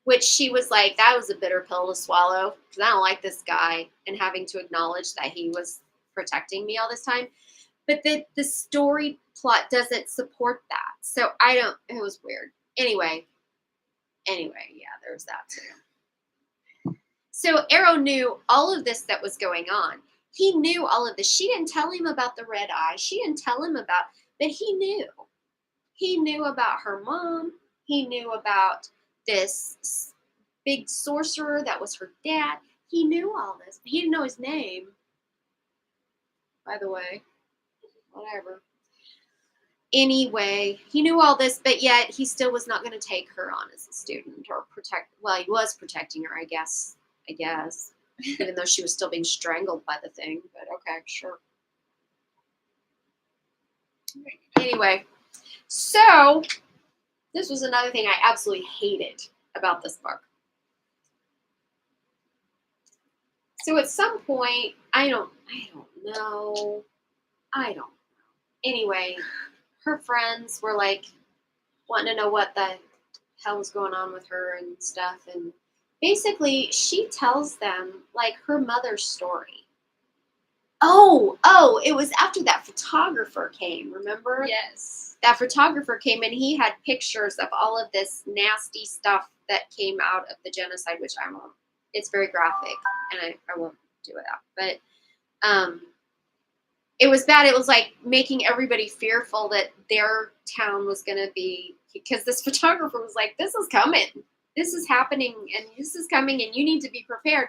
Which she was like, that was a bitter pill to swallow, because I don't like this guy, and having to acknowledge that he was protecting me all this time. But the story plot doesn't support that. So it was weird. Anyway, yeah, there's that too. So Arrow knew all of this that was going on. He knew all of this. She didn't tell him about the red eye. She didn't tell him but he knew. He knew about her mom. He knew about this big sorcerer that was her dad. He knew all this. He didn't know his name, by the way. Whatever. Anyway, he knew all this, but yet he still was not going to take her on as a student or protect. Well, he was protecting her, I guess, even though she was still being strangled by the thing. But okay, sure. Anyway, so this was another thing I absolutely hated about this book. So at some point, I don't know. Anyway, her friends were like wanting to know what the hell was going on with her and stuff. And basically, she tells them like her mother's story. Oh, it was after that photographer came, remember? Yes. That photographer came and he had pictures of all of this nasty stuff that came out of the genocide, which I won't. It's very graphic, and I won't do it out. But it was bad. It was like making everybody fearful that their town was going to be, because this photographer was like, this is coming. This is happening, and this is coming, and you need to be prepared.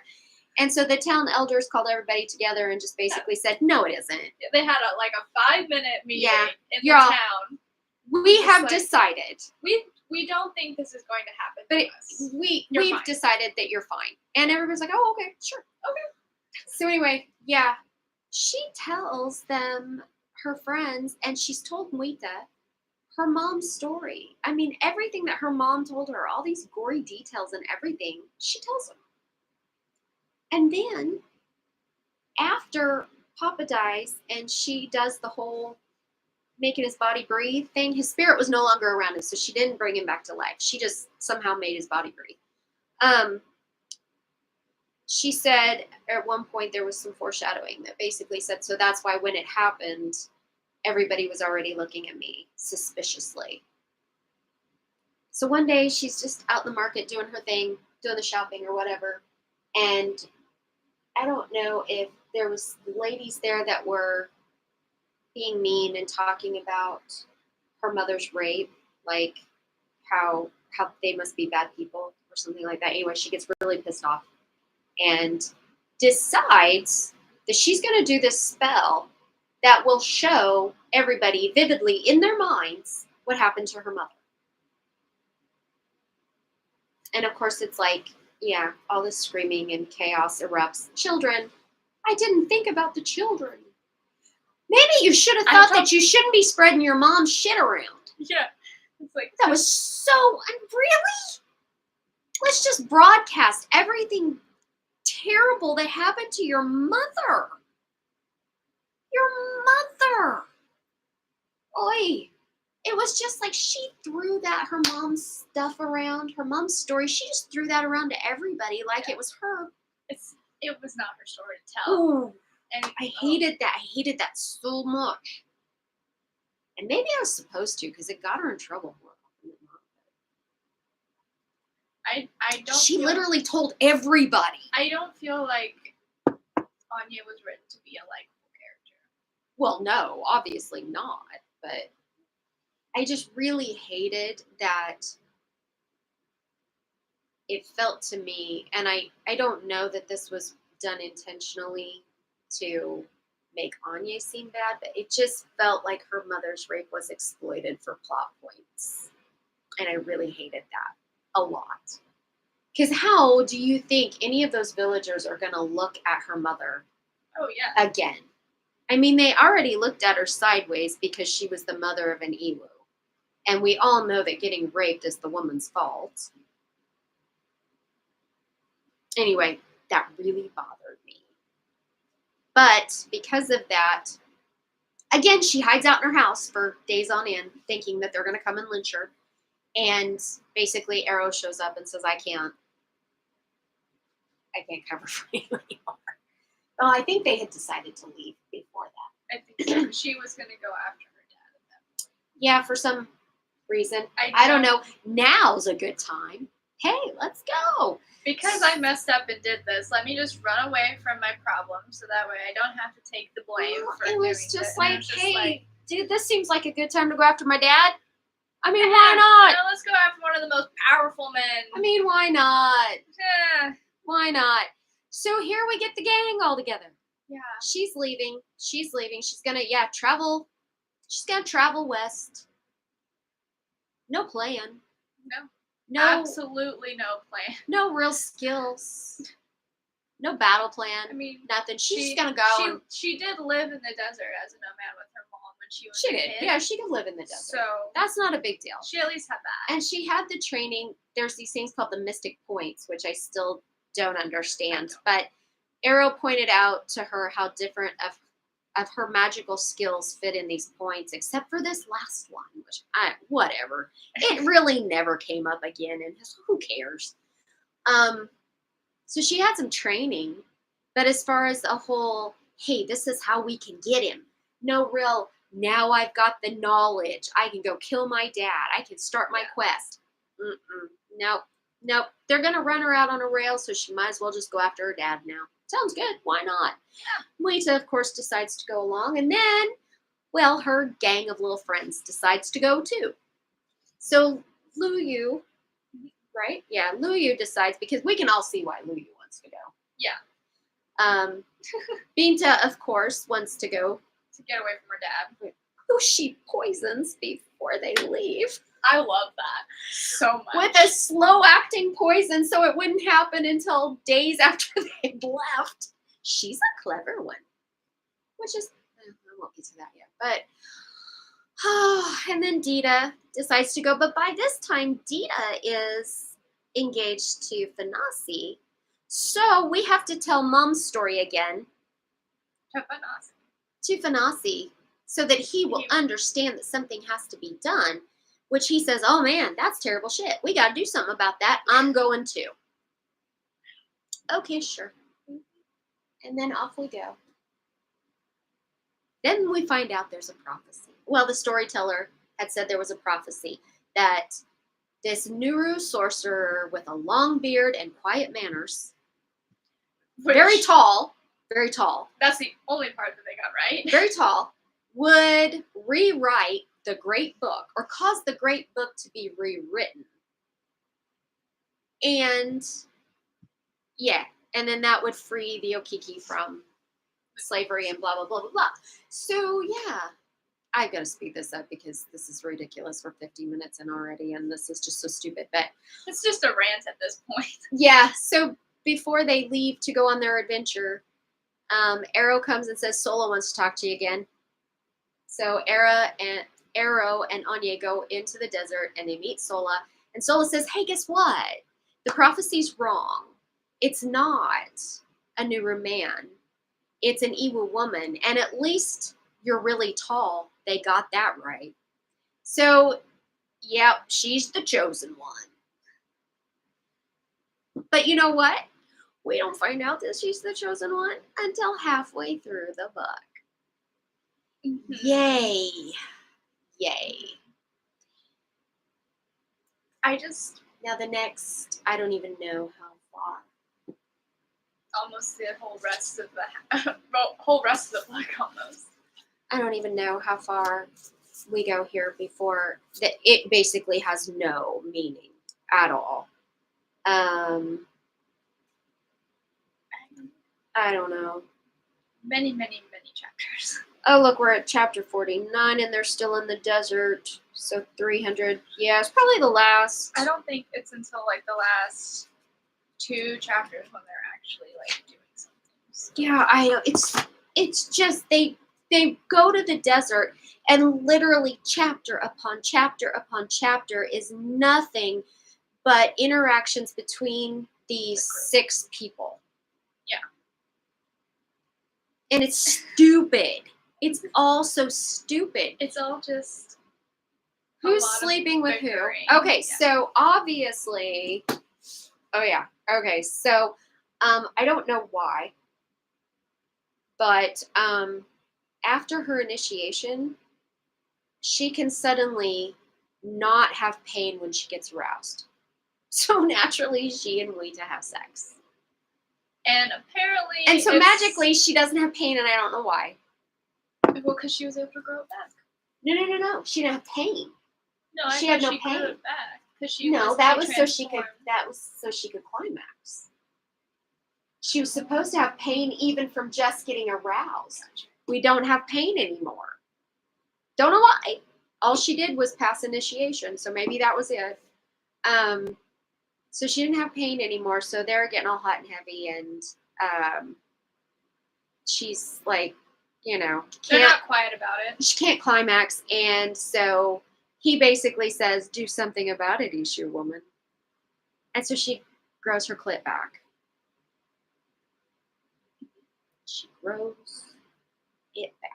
And so the town elders called everybody together and just basically said, no, it isn't. They had a 5-minute meeting in the all, town. We have decided. We don't think this is going to happen but to us. We've fine. Decided that you're fine. And everybody's like, oh, okay, sure. Okay. So anyway, yeah. She tells them, her friends, and she's told Mwita her mom's story. I mean, everything that her mom told her, all these gory details and everything, she tells them. And then, after Papa dies and she does the whole making his body breathe thing, his spirit was no longer around him, so she didn't bring him back to life. She just somehow made his body breathe. She said at one point there was some foreshadowing that basically said, so that's why when it happened, everybody was already looking at me suspiciously. So one day she's just out in the market doing her thing, doing the shopping or whatever, and I don't know if there was ladies there that were being mean and talking about her mother's rape, like how they must be bad people or something like that. Anyway, she gets really pissed off and decides that she's going to do this spell that will show everybody vividly in their minds what happened to her mother. And of course, it's like, yeah, all this screaming and chaos erupts. Children, I didn't think about the children. Maybe you should have thought that you shouldn't be spreading your mom's shit around. Yeah. It's like that was so really? Let's just broadcast everything terrible that happened to your mother. Your mother. Oi. It was just like she threw her mom's stuff around, her mom's story. She just threw that around to everybody like it was her. It was not her story to tell. Ooh. And I hated that. I hated that so much. And maybe I was supposed to, because it got her in trouble more often than not. I don't. She literally told everybody. I don't feel like Anya was written to be a likable character. Well, no, obviously not. But I just really hated that it felt to me, and I don't know that this was done intentionally to make Anya seem bad, but it just felt like her mother's rape was exploited for plot points. And I really hated that a lot. Because how do you think any of those villagers are going to look at her mother again? I mean, they already looked at her sideways because she was the mother of an Iwu. And we all know that getting raped is the woman's fault. Anyway, that really bothered me. But because of that, again, she hides out in her house for days on end, thinking that they're going to come and lynch her. And basically, Arrow shows up and says, I can't cover for you anymore. Well, I think they had decided to leave before that. I think she was going to go after her dad. Yeah, for some reason. I don't know. Now's a good time. Hey, let's go. Because I messed up and did this, let me just run away from my problem so that way I don't have to take the blame for it doing was just it. Like, hey, dude, this seems like a good time to go after my dad. I mean, why not? Yeah, let's go after one of the most powerful men. I mean, why not? Yeah. Why not? So here we get the gang all together. Yeah. She's leaving. She's gonna, travel. She's gonna travel west. No plan. No. Absolutely no plan. No real skills. No battle plan. I mean, nothing. She's just gonna go. She did live in the desert as a nomad with her mom when she was She a did. kid. Yeah, she could live in the desert. So that's not a big deal. She at least had that. And she had the training. There's these things called the mystic points, which I still don't understand. But Arrow pointed out to her how different of her magical skills fit in these points, except for this last one, which whatever. It really never came up again, and who cares? So she had some training, but as far as a whole, hey, this is how we can get him. No real, now I've got the knowledge. I can go kill my dad. I can start my quest. Nope. They're going to run her out on a rail, so she might as well just go after her dad now. Sounds good. Why not? Yeah. Lita, of course, decides to go along. And then, well, her gang of little friends decides to go too. So Luyu, right? Yeah, Luyu decides, because we can all see why Luyu wants to go. Yeah. Binta, of course, wants to go. To get away from her dad. Who she poisons before they leave. I love that so much. With a slow-acting poison, so it wouldn't happen until days after they'd left. She's a clever one. Which is, I won't get to that yet. But, and then Dita decides to go. But by this time, Dita is engaged to Fanasi. So we have to tell Mom's story again. To Fanasi. So that he will understand that something has to be done. Which he says, oh man, that's terrible shit. We got to do something about that. I'm going to. Okay, sure. And then off we go. Then we find out there's a prophecy. Well, the storyteller had said there was a prophecy that this Nuru sorcerer with a long beard and quiet manners, very tall. That's the only part that they got right. Very tall, would rewrite the great book, or cause the great book to be rewritten. And and then that would free the Okiki from slavery and blah, blah, blah, blah, blah. So I've got to speed this up because this is ridiculous. We're 50 minutes in already, and this is just so stupid. But it's just a rant at this point. Yeah, so before they leave to go on their adventure, Arrow comes and says, Sola wants to talk to you again. So Arrow and Anya go into the desert and they meet Sola. And Sola says, hey, guess what? The prophecy's wrong. It's not a Nuru man. It's an Iwu woman. And at least you're really tall. They got that right. So, she's the chosen one. But you know what? We don't find out that she's the chosen one until halfway through the book. Mm-hmm. Yay. Now the next, I don't even know how far. Almost the whole rest of the book almost. I don't even know how far we go here before that. It basically has no meaning at all. I don't know. Many chapters. Oh, look, we're at chapter 49, and they're still in the desert. So 300. Yeah, it's probably the last. I don't think it's until the last 2 chapters when they're actually doing something. Yeah, I know. It's just they go to the desert, and literally chapter upon chapter upon chapter is nothing but interactions between these 6 people. Yeah. And it's stupid. It's all so stupid. It's all just... Who's sleeping with who? Okay, so obviously... Oh, yeah. Okay, so I don't know why. But after her initiation, she can suddenly not have pain when she gets aroused. So naturally, she and Wita have sex. And apparently... And so magically, she doesn't have pain, and I don't know why. Well, because she was able to grow it back. No. She didn't have pain. No, I She thought had no she grew pain. it back because she No, was that being was so she could. transformed. That was so she could climax. She was supposed to have pain even from just getting aroused. We don't have pain anymore. Don't know why. All she did was pass initiation, so maybe that was it. So she didn't have pain anymore. So they're getting all hot and heavy, and she's like, you know, They're not quiet about it. she can't climax, and so he basically says, "Do something about it, issue woman." And so she grows her clit back. She grows it back,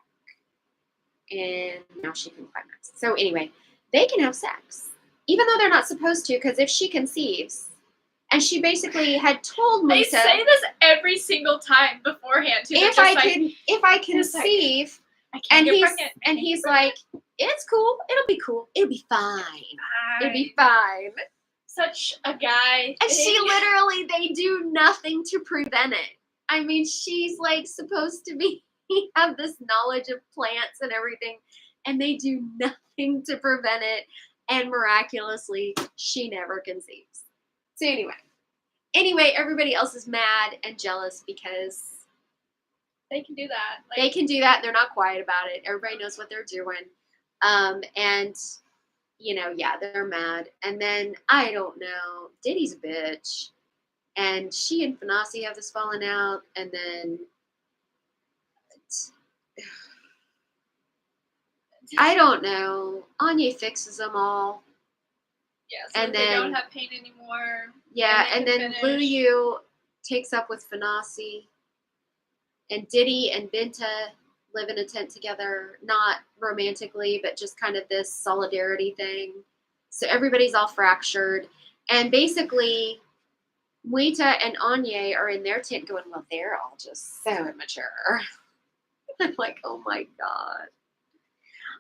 and now she can climax. So anyway, they can have sex, even though they're not supposed to, because if she conceives, and she basically had told They Lisa, say this every single time beforehand too. if I conceive, I can't and get he's pregnant. and he's like, it's cool, it'll be cool, it'll be fine, it'll be fine. Such a guy. And she literally, they do nothing to prevent it. I mean, she's like supposed to be have this knowledge of plants and everything, and they do nothing to prevent it. And miraculously, she never conceives. So anyway, everybody else is mad and jealous because they can do that. Like, they can do that. They're not quiet about it. Everybody knows what they're doing. And you know, yeah, they're mad. And then I don't know, Diddy's a bitch. And she and Fanasi have this falling out, and then I don't know. Anya fixes them all. Yeah, so and they then don't have pain anymore. Yeah, and they then can finish. Luyu takes up with Fanasi, and Diddy and Binta live in a tent together, not romantically, but just kind of this solidarity thing. So everybody's all fractured, and basically Muita and Anya are in their tent going, well, they're all just so immature. I'm like, oh my God.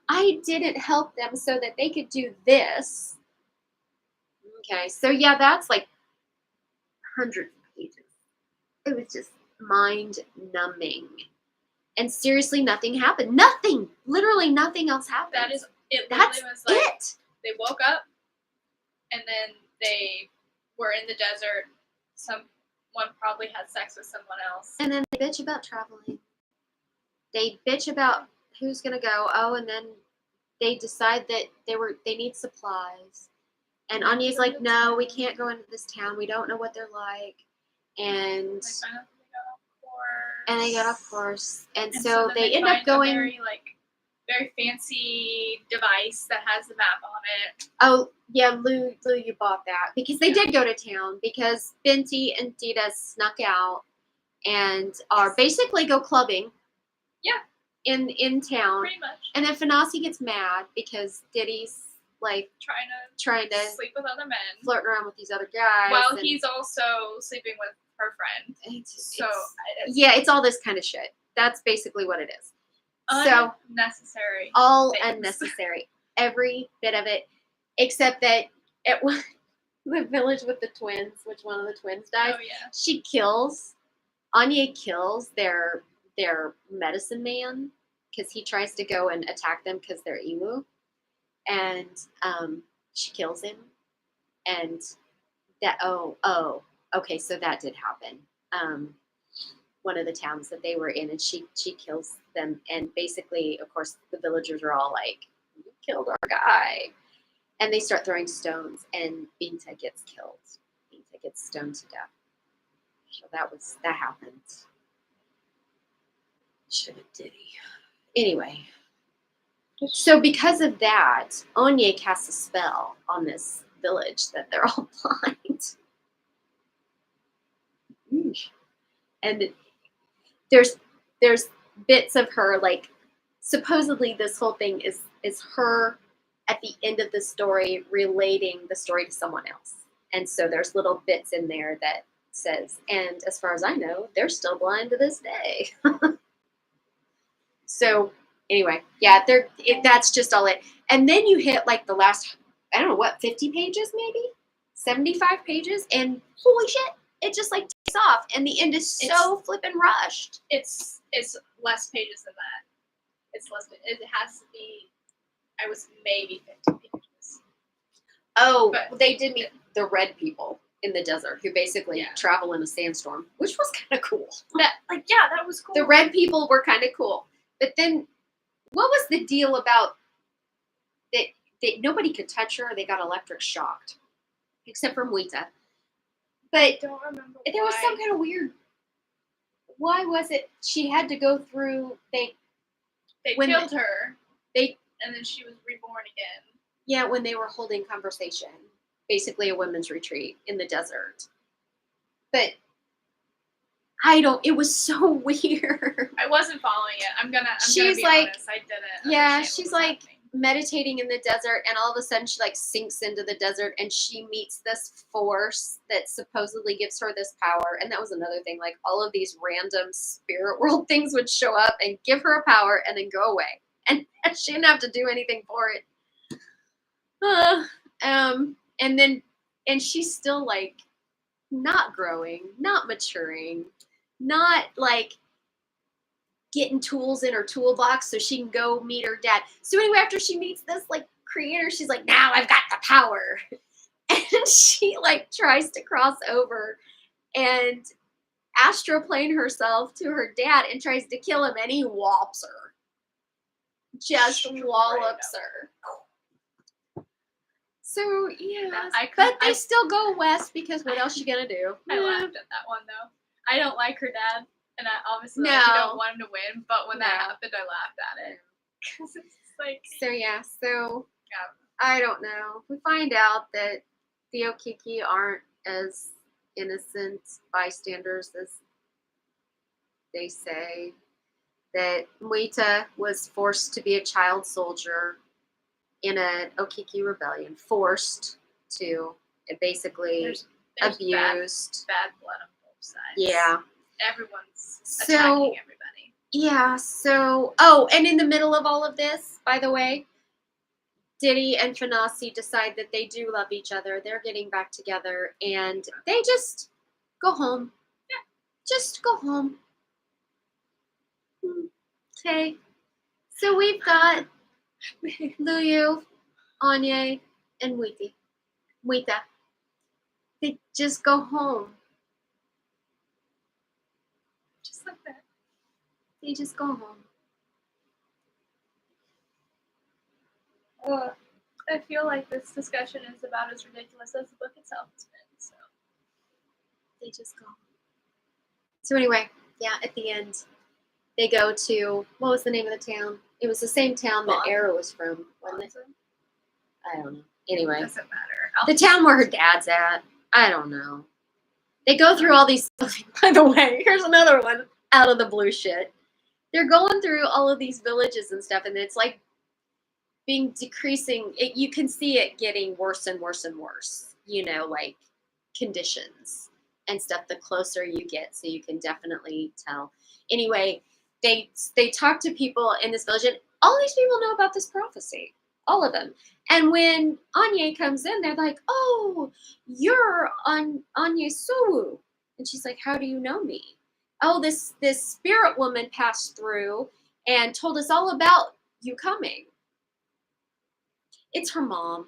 I didn't help them so that they could do this. Okay, so yeah, that's like hundreds of pages. It was just mind-numbing. And seriously, nothing happened. Nothing. Literally nothing else happened. That is it. That's Was like, it. They woke up, and then they were in the desert. Someone probably had sex with someone else. And then they bitch about traveling. They bitch about who's gonna go. Oh, and then they decide that they need supplies. And Anya's like, no, we can't go into this town. We don't know what they're like. And they got off course. And so they end up going. Very fancy device that has the map on it. Oh, yeah, Lou, you bought that. Because they did go to town. Because Binti and Dita snuck out and are basically go clubbing. Yeah. In town. Pretty much. And then Fanasi gets mad because Diddy's like trying to sleep with other men. Flirting around with these other guys. While he's also sleeping with her friend. It's all this kind of shit. That's basically what it is. Unnecessary. All unnecessary. Every bit of it. Except that at the village with the twins, which one of the twins dies, Anya kills their medicine man because he tries to go and attack them because they're emu. And she kills him. And that, okay, so that did happen. One of the towns that they were in, and she kills them, and basically, of course, the villagers are all like, "You killed our guy," and they start throwing stones, and Binta gets killed. Binta gets stoned to death. So that happened. Should have Diddy. Anyway, so because of that, Anya casts a spell on this village that they're all blind. And there's bits of her, like, supposedly this whole thing is her at the end of the story relating the story to someone else. And so there's little bits in there that says, and as far as I know, they're still blind to this day. So anyway, yeah, that's just all it. And then you hit like the last, I don't know what, 50 pages maybe? 75 pages, and holy shit, it just like takes off, and the end is so flippin' rushed. It's less pages than that. It's less. It has to be. I was maybe 50 pages. Oh, But- they did meet the red people in the desert who basically travel in a sandstorm, which was kind of cool. That that was cool. The red people were kind of cool. But then what was the deal about that nobody could touch her? They got electric shocked, except for Muita. But I don't remember. there was some kind of weird. Why was it she had to go through? They killed her. They and then she was reborn again. Yeah, when they were holding conversation, basically a women's retreat in the desert. But it was so weird. I wasn't following it. I'm gonna be honest. I didn't. Yeah, she's like meditating in the desert, and all of a sudden she like sinks into the desert, and she meets this force that supposedly gives her this power. And that was another thing. Like all of these random spirit world things would show up and give her a power, and then go away, and she didn't have to do anything for it. And she's still like not growing, not maturing, not like getting tools in her toolbox so she can go meet her dad. So anyway, after she meets this like creator, she's like, now I've got the power. And she like tries to cross over and astroplane herself to her dad and tries to kill him, and he whops her. Just wallops her. So yeah, but they still go west because what else you gonna do? I laughed at that one though. I don't like her dad, and I obviously don't want him to win. But when that happened, I laughed at it because it's like. So I don't know. We find out that the Okiki aren't as innocent bystanders as they say. That Muita was forced to be a child soldier in an Okiki rebellion, forced to, basically there's abused. Bad blood on both sides. Yeah. Everyone's attacking everybody. Yeah, so, and in the middle of all of this, by the way, Diddy and Fanasi decide that they do love each other. They're getting back together, and they just go home. Yeah. Just go home. Okay. So we've got Luyu, Anye, and Muita. They just go home. Just like that. They just go home. I feel like this discussion is about as ridiculous as the book itself has been. So they just go home. So anyway, at the end, they go to, what was the name of the town? It was the same town that Arrow was from, wasn't it? I don't know. Anyway. It doesn't matter. The town where her dad's at. I don't know. They go through all these, by the way, here's another one out of the blue shit. They're going through all of these villages and stuff, and it's like being decreasing. You can see it getting worse and worse and worse, like conditions and stuff the closer you get, so you can definitely tell. Anyway, they talk to people in this village, and all these people know about this prophecy. All of them. And when Anye comes in, they're like, oh, you're Alsooooo. And she's like, how do you know me? Oh, this spirit woman passed through and told us all about you coming. It's her mom.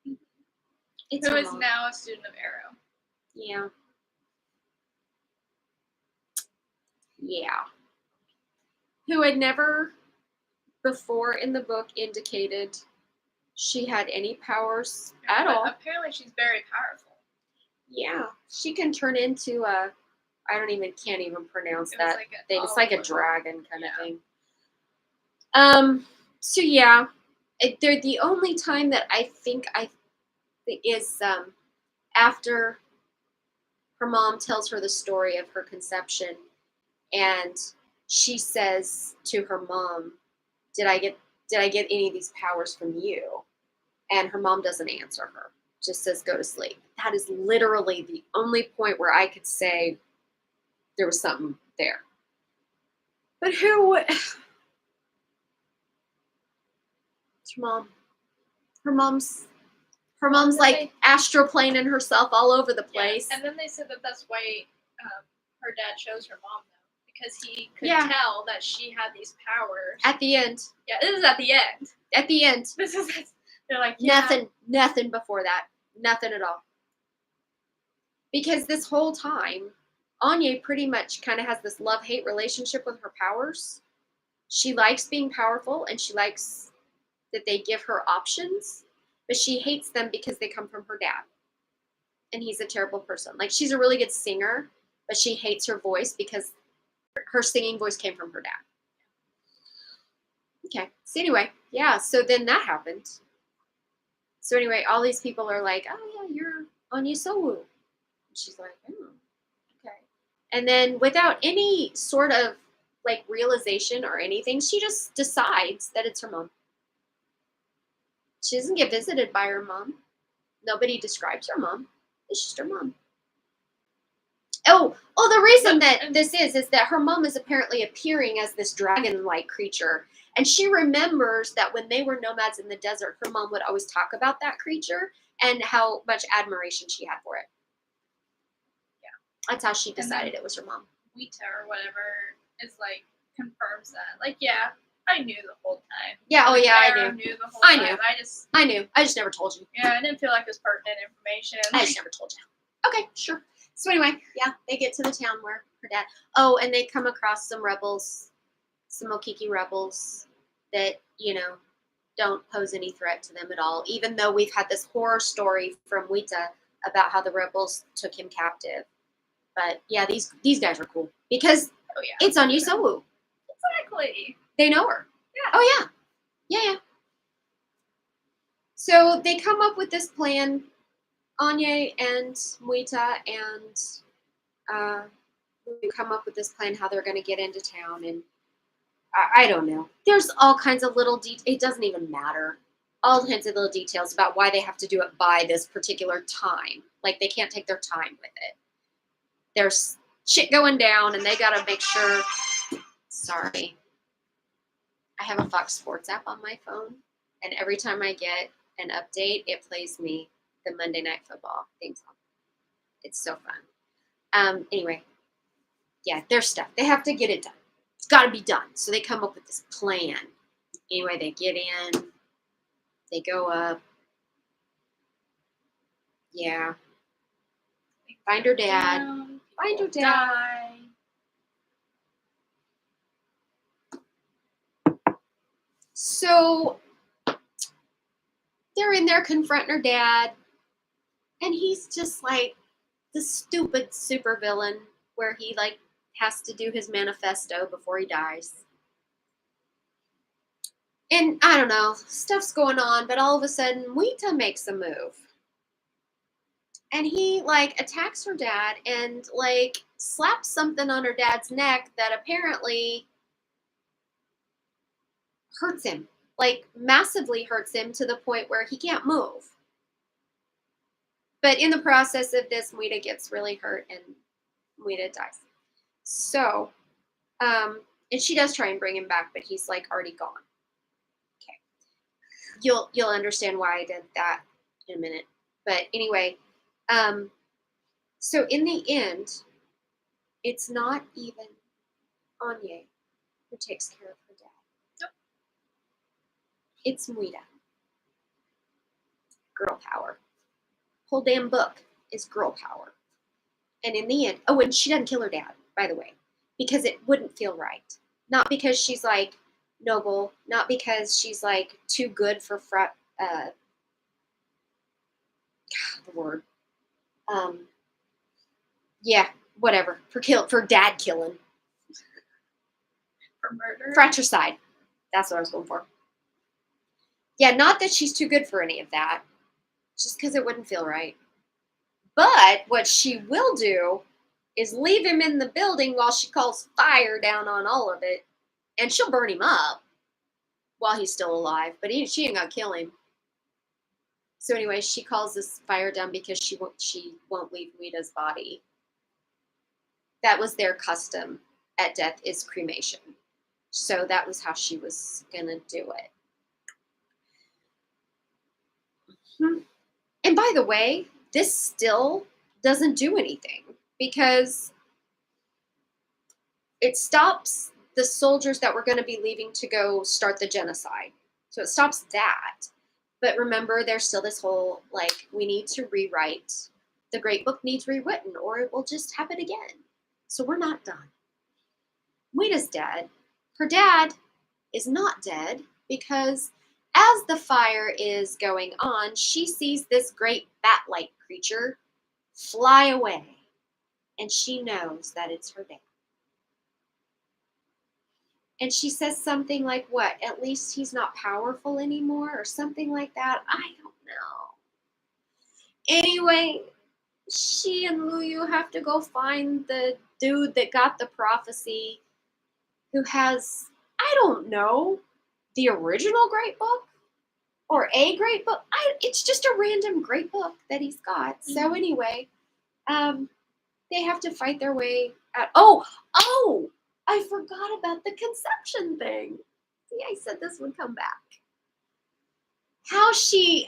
Who is now a student of Arrow. Yeah. Yeah. Who had never before in the book indicated she had any powers at all. Apparently she's very powerful. Yeah. She can turn into a, can't even pronounce that thing. It's like a dragon kind of thing. So yeah, they're the only time that I think is after her mom tells her the story of her conception, and she says to her mom, did I get any of these powers from you? And her mom doesn't answer her, just says go to sleep. That is literally the only point where I could say there was something there. But who? It's her mom. Her mom's like astroplaning herself all over the place. Yeah. And then they said that that's why her dad chose her mom, though, because he could tell that she had these powers. At the end. Yeah, this is at the end. At the end. This is They're like, yeah. Nothing before that. Nothing at all. Because this whole time, Anya pretty much kind of has this love-hate relationship with her powers. She likes being powerful, and she likes that they give her options, but she hates them because they come from her dad. And he's a terrible person. Like, she's a really good singer, but she hates her voice because her singing voice came from her dad. Okay. So anyway, yeah, so then that happened. So anyway, all these people are like, oh yeah, you're Alsooooo. And she's like, oh, okay. And then without any sort of like realization or anything, she just decides that it's her mom. She doesn't get visited by her mom. Nobody describes her mom. It's just her mom. Oh, the reason that this is that her mom is apparently appearing as this dragon-like creature. And she remembers that when they were nomads in the desert, her mom would always talk about that creature and how much admiration she had for it. Yeah. That's how she decided it was her mom. Wita or whatever is like, confirms that. Like, yeah, I knew the whole time. Yeah, oh yeah, I knew the whole time. I knew. I just never told you. Yeah, I didn't feel like it was pertinent information. I just never told you. Okay, sure. So anyway, yeah, they get to the town where her dad... Oh, and they come across some rebels, some Okiki rebels that, you know, don't pose any threat to them at all, even though we've had this horror story from Wita about how the rebels took him captive. But yeah, these guys are cool because it's on Alsooooo. Exactly. They know her. Yeah. Oh yeah. Yeah. So they come up with this plan, Anya and Wita, and we come up with this plan how they're going to get into town, and I don't know. There's all kinds of little details. It doesn't even matter. All kinds of little details about why they have to do it by this particular time. Like, they can't take their time with it. There's shit going down, and they got to make sure. Sorry. I have a Fox Sports app on my phone, and every time I get an update, it plays me the Monday Night Football theme song. It's so fun. Anyway, yeah, their stuff. They have to get it done. It's got to be done. So they come up with this plan. Anyway, they get in. They go up. Yeah. Find her dad. Find her dad. So they're in there confronting her dad. And he's just like the stupid supervillain where he like has to do his manifesto before he dies. And I don't know, stuff's going on, but all of a sudden Wita makes a move. And he like attacks her dad and like slaps something on her dad's neck that apparently hurts him. Like massively hurts him to the point where he can't move. But in the process of this, Wita gets really hurt and Wita dies. So, and she does try and bring him back, but he's like already gone. Okay. You'll understand why I did that in a minute. But anyway, so in the end, it's not even Anya who takes care of her dad. Nope. It's Wita. Girl power. Whole damn book is girl power. And in the end, and she doesn't kill her dad, by the way, because it wouldn't feel right. Not because she's like noble, not because she's like too good for the word. Yeah, whatever. For dad killing. For murder. Fratricide. That's what I was going for. Yeah, not that she's too good for any of that. Just because it wouldn't feel right. But what she will do is leave him in the building while she calls fire down on all of it. And she'll burn him up while he's still alive. But she ain't gonna kill him. So anyway, she calls this fire down because she won't leave Wita's body. That was their custom at death, is cremation. So that was how she was gonna do it. Mm-hmm. And by the way, this still doesn't do anything because it stops the soldiers that were going to be leaving to go start the genocide. So it stops that. But remember, there's still this whole, like, we need to rewrite. The great book needs rewritten or it will just happen again. So we're not done. Muida's dead. Her dad is not dead because as the fire is going on, she sees this great bat-like creature fly away. And she knows that it's her dad. And she says something like, what? At least he's not powerful anymore or something like that. I don't know. Anyway, she and Luyu have to go find the dude that got the prophecy who has, I don't know, the original great book or a great book. It's just a random great book that he's got. Mm-hmm. So anyway, they have to fight their way out. Oh, I forgot about the conception thing. See, I said this would come back. How she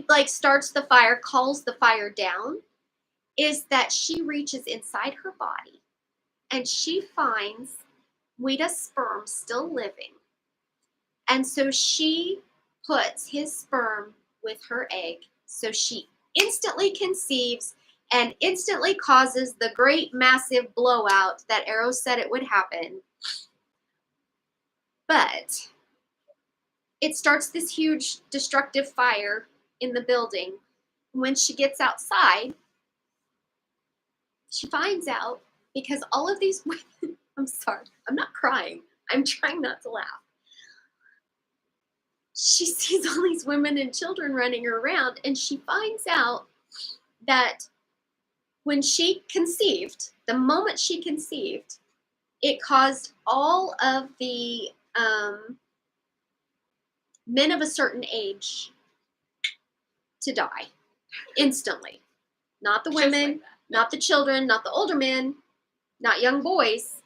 like starts the fire, calls the fire down, is that she reaches inside her body and she finds Muida's sperm still living. And so she puts his sperm with her egg. So she instantly conceives and instantly causes the great massive blowout that Arrow said it would happen. But it starts this huge destructive fire in the building. When she gets outside, she finds out because all of these women, I'm sorry, I'm not crying. I'm trying not to laugh. She sees all these women and children running around and she finds out that when she conceived, the moment she conceived, it caused all of the men of a certain age to die instantly. Not the women, like not the children, not the older men, not young boys.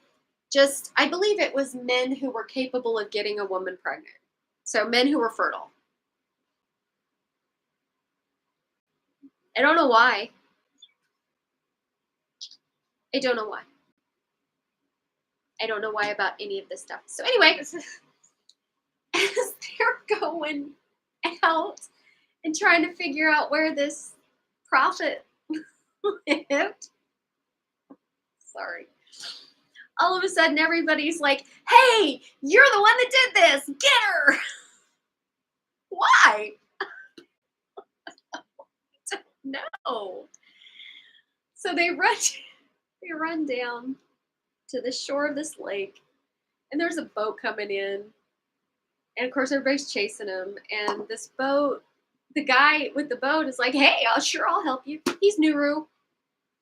Just, I believe it was men who were capable of getting a woman pregnant. So men who were fertile. I don't know why. I don't know why. I don't know why about any of this stuff. So anyway, as they're going out and trying to figure out where this prophet lived, sorry, all of a sudden everybody's like, hey, you're the one that did this, get her. Why? No. So they run down to the shore of this lake, and there's a boat coming in, and of course everybody's chasing him, and this boat, the guy with the boat is like, hey, I'll help you. He's Nuru,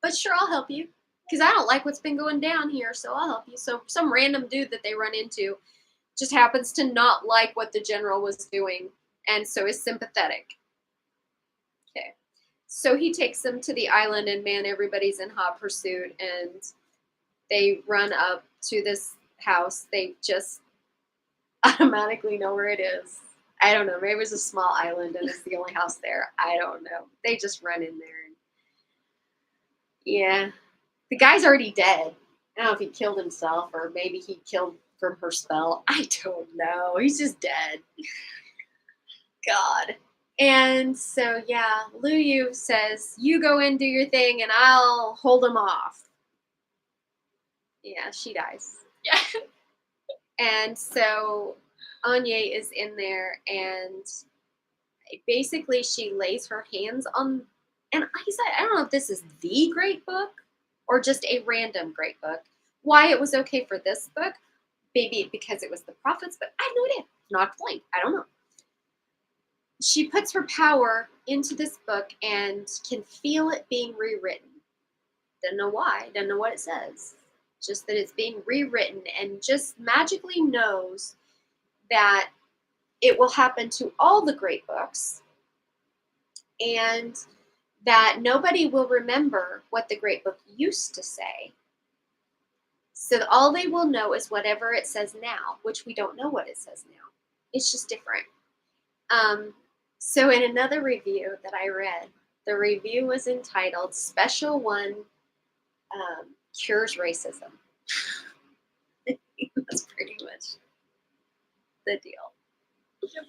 but sure, I'll help you, because I don't like what's been going down here, so I'll help you. So some random dude that they run into just happens to not like what the general was doing, and so is sympathetic. Okay. So he takes them to the island, and man, everybody's in hot pursuit, and they run up to this house. They just automatically know where it is. I don't know. Maybe it was a small island, and it's the only house there. I don't know. They just run in there. And yeah. The guy's already dead. I don't know if he killed himself, or maybe he killed from her spell. I don't know. He's just dead. God. And so, yeah, Luyu says, you go in, do your thing, and I'll hold him off. Yeah, she dies. Yeah. And so Anya is in there, and basically she lays her hands on, and I don't know if this is the great book or just a random great book. Why it was okay for this book, maybe because it was the prophets, but I have no idea. Not blank. I don't know. She puts her power into this book and can feel it being rewritten. Don't know why. Don't know what it says. Just that it's being rewritten, and just magically knows that it will happen to all the great books, and that nobody will remember what the great book used to say. So all they will know is whatever it says now, which we don't know what it says now. It's just different. So in another review that I read, the review was entitled Special One Cures Racism. That's pretty much the deal. Yep.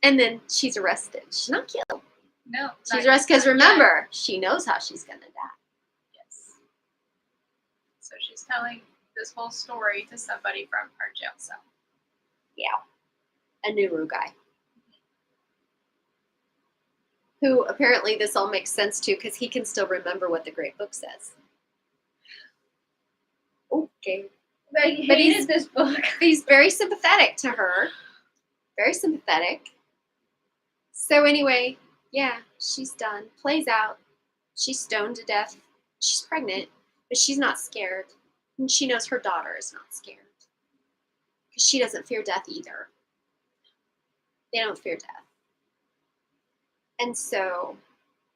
And then she's arrested. She's not killed. No. She's not- arrested because not yet. remember, she knows how she's gonna die. Yes. So she's telling this whole story to somebody from her jail cell. Yeah. A Newberry guy. Who apparently this all makes sense to because he can still remember what the Great Book says. Okay. But I But hated he's- this book. He's very sympathetic to her. Very sympathetic. So anyway, yeah, she's done. Plays out. She's stoned to death. She's pregnant, but she's not scared. And she knows her daughter is not scared. Because she doesn't fear death either. They don't fear death. And so,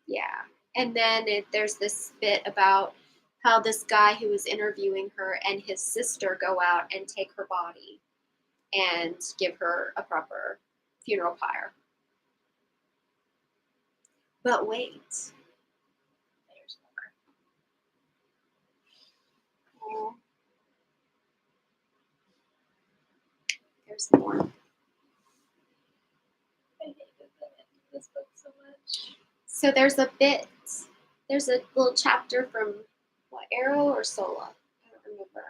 yeah. And then there's this bit about how this guy who was interviewing her and his sister go out and take her body and give her a proper funeral pyre. But wait. There's more. Oh. There's more. I hated this book so much. So there's a little chapter from what, Arrow or Sola? I don't remember.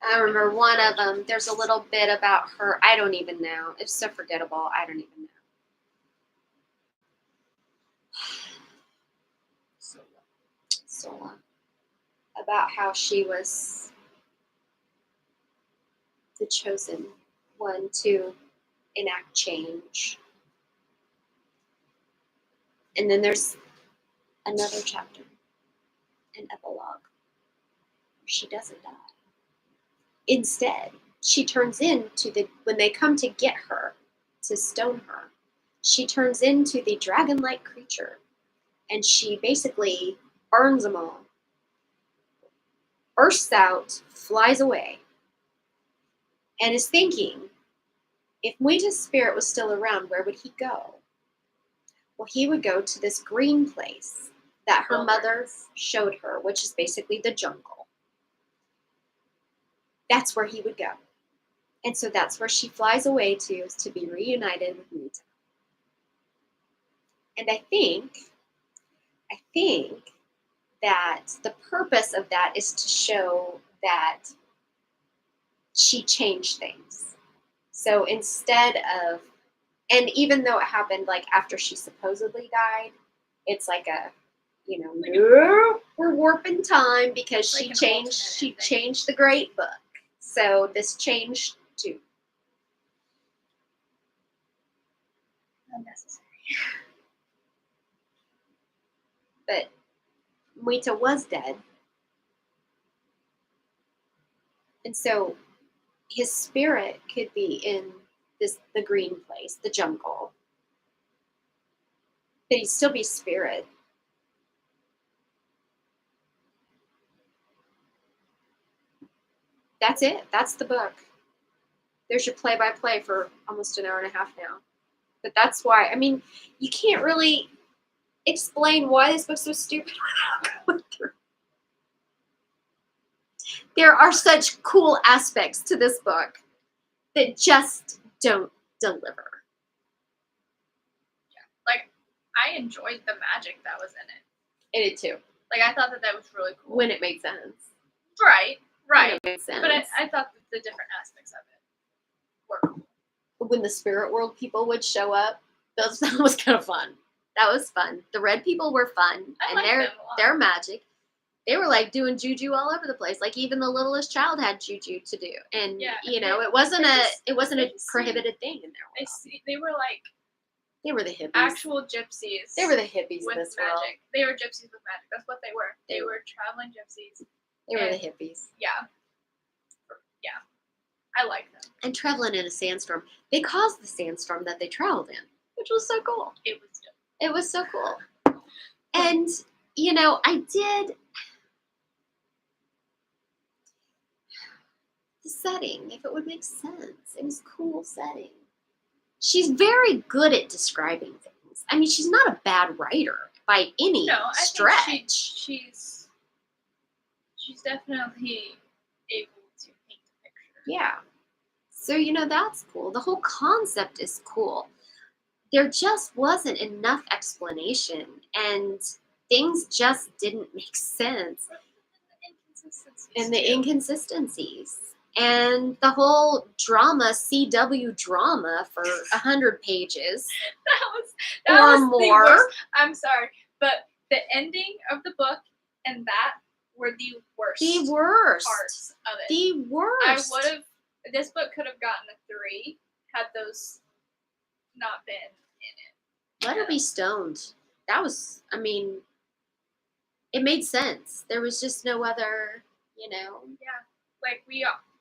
I remember one of them. There's a little bit about her. I don't even know. It's so forgettable. I don't even know. Sola. About how she was the chosen one to enact change. And then there's another chapter, an epilogue, where she doesn't die. Instead, she turns into when they come to get her, to stone her, she turns into the dragon-like creature, and she basically burns them all, bursts out, flies away, and is thinking, if Muita's spirit was still around, where would he go? Well, he would go to this green place that her mother showed her, which is basically the jungle. That's where he would go. And so that's where she flies away to be reunited with Muita. And I think that the purpose of that is to show that she changed things. So instead of, and even though it happened like after she supposedly died, it's like a, no, we're warping time because Like she an changed alternate thing. changed the Great Book. So this changed too. Unnecessary. But Muita was dead. And so his spirit could be in the green place, the jungle. But he'd still be spirit. That's it. That's the book. There's your play-by-play for almost an hour and a half now. But that's why, I mean, you can't really explain why this book's so stupid without going through. There are such cool aspects to this book that just don't deliver. Like, I enjoyed the magic that was in it. I did too. Like, I thought that was really cool. When it made sense. Right. When it made sense. But I thought that the different aspects of it were cool. When the spirit world people would show up, that was kind of fun. That was fun. The red people were fun, I and liked them a lot. their magic. They were like doing juju all over the place. Like even the littlest child had juju to do, and Yeah, it wasn't a they prohibited thing in their world. They were like They were the hippies. actual gypsies. They were the hippies with in this magic. world. They were gypsies with magic. That's what they were. They They were. were traveling gypsies. They were the and- hippies. Yeah. Yeah. I like them. And traveling in a sandstorm. They caused the sandstorm that they traveled in, which was so cool. It was dope. It was so cool. And, I did. The setting, if it would make sense. It was a cool setting. She's very good at describing things. I mean, she's not a bad writer by any No, I stretch. think she's definitely able to paint a picture. Yeah. So, that's cool. The whole concept is cool. There just wasn't enough explanation, and things just didn't make sense. And the inconsistencies. And the whole drama, CW drama for 100 pages. that or was more. The worst. I'm sorry, but the ending of the book and that were the worst. The worst. Parts of it. The worst. I would have. This book could have gotten a 3 had those not been in it. Let her be stoned. That was. I mean, it made sense. There was just no other. Yeah, like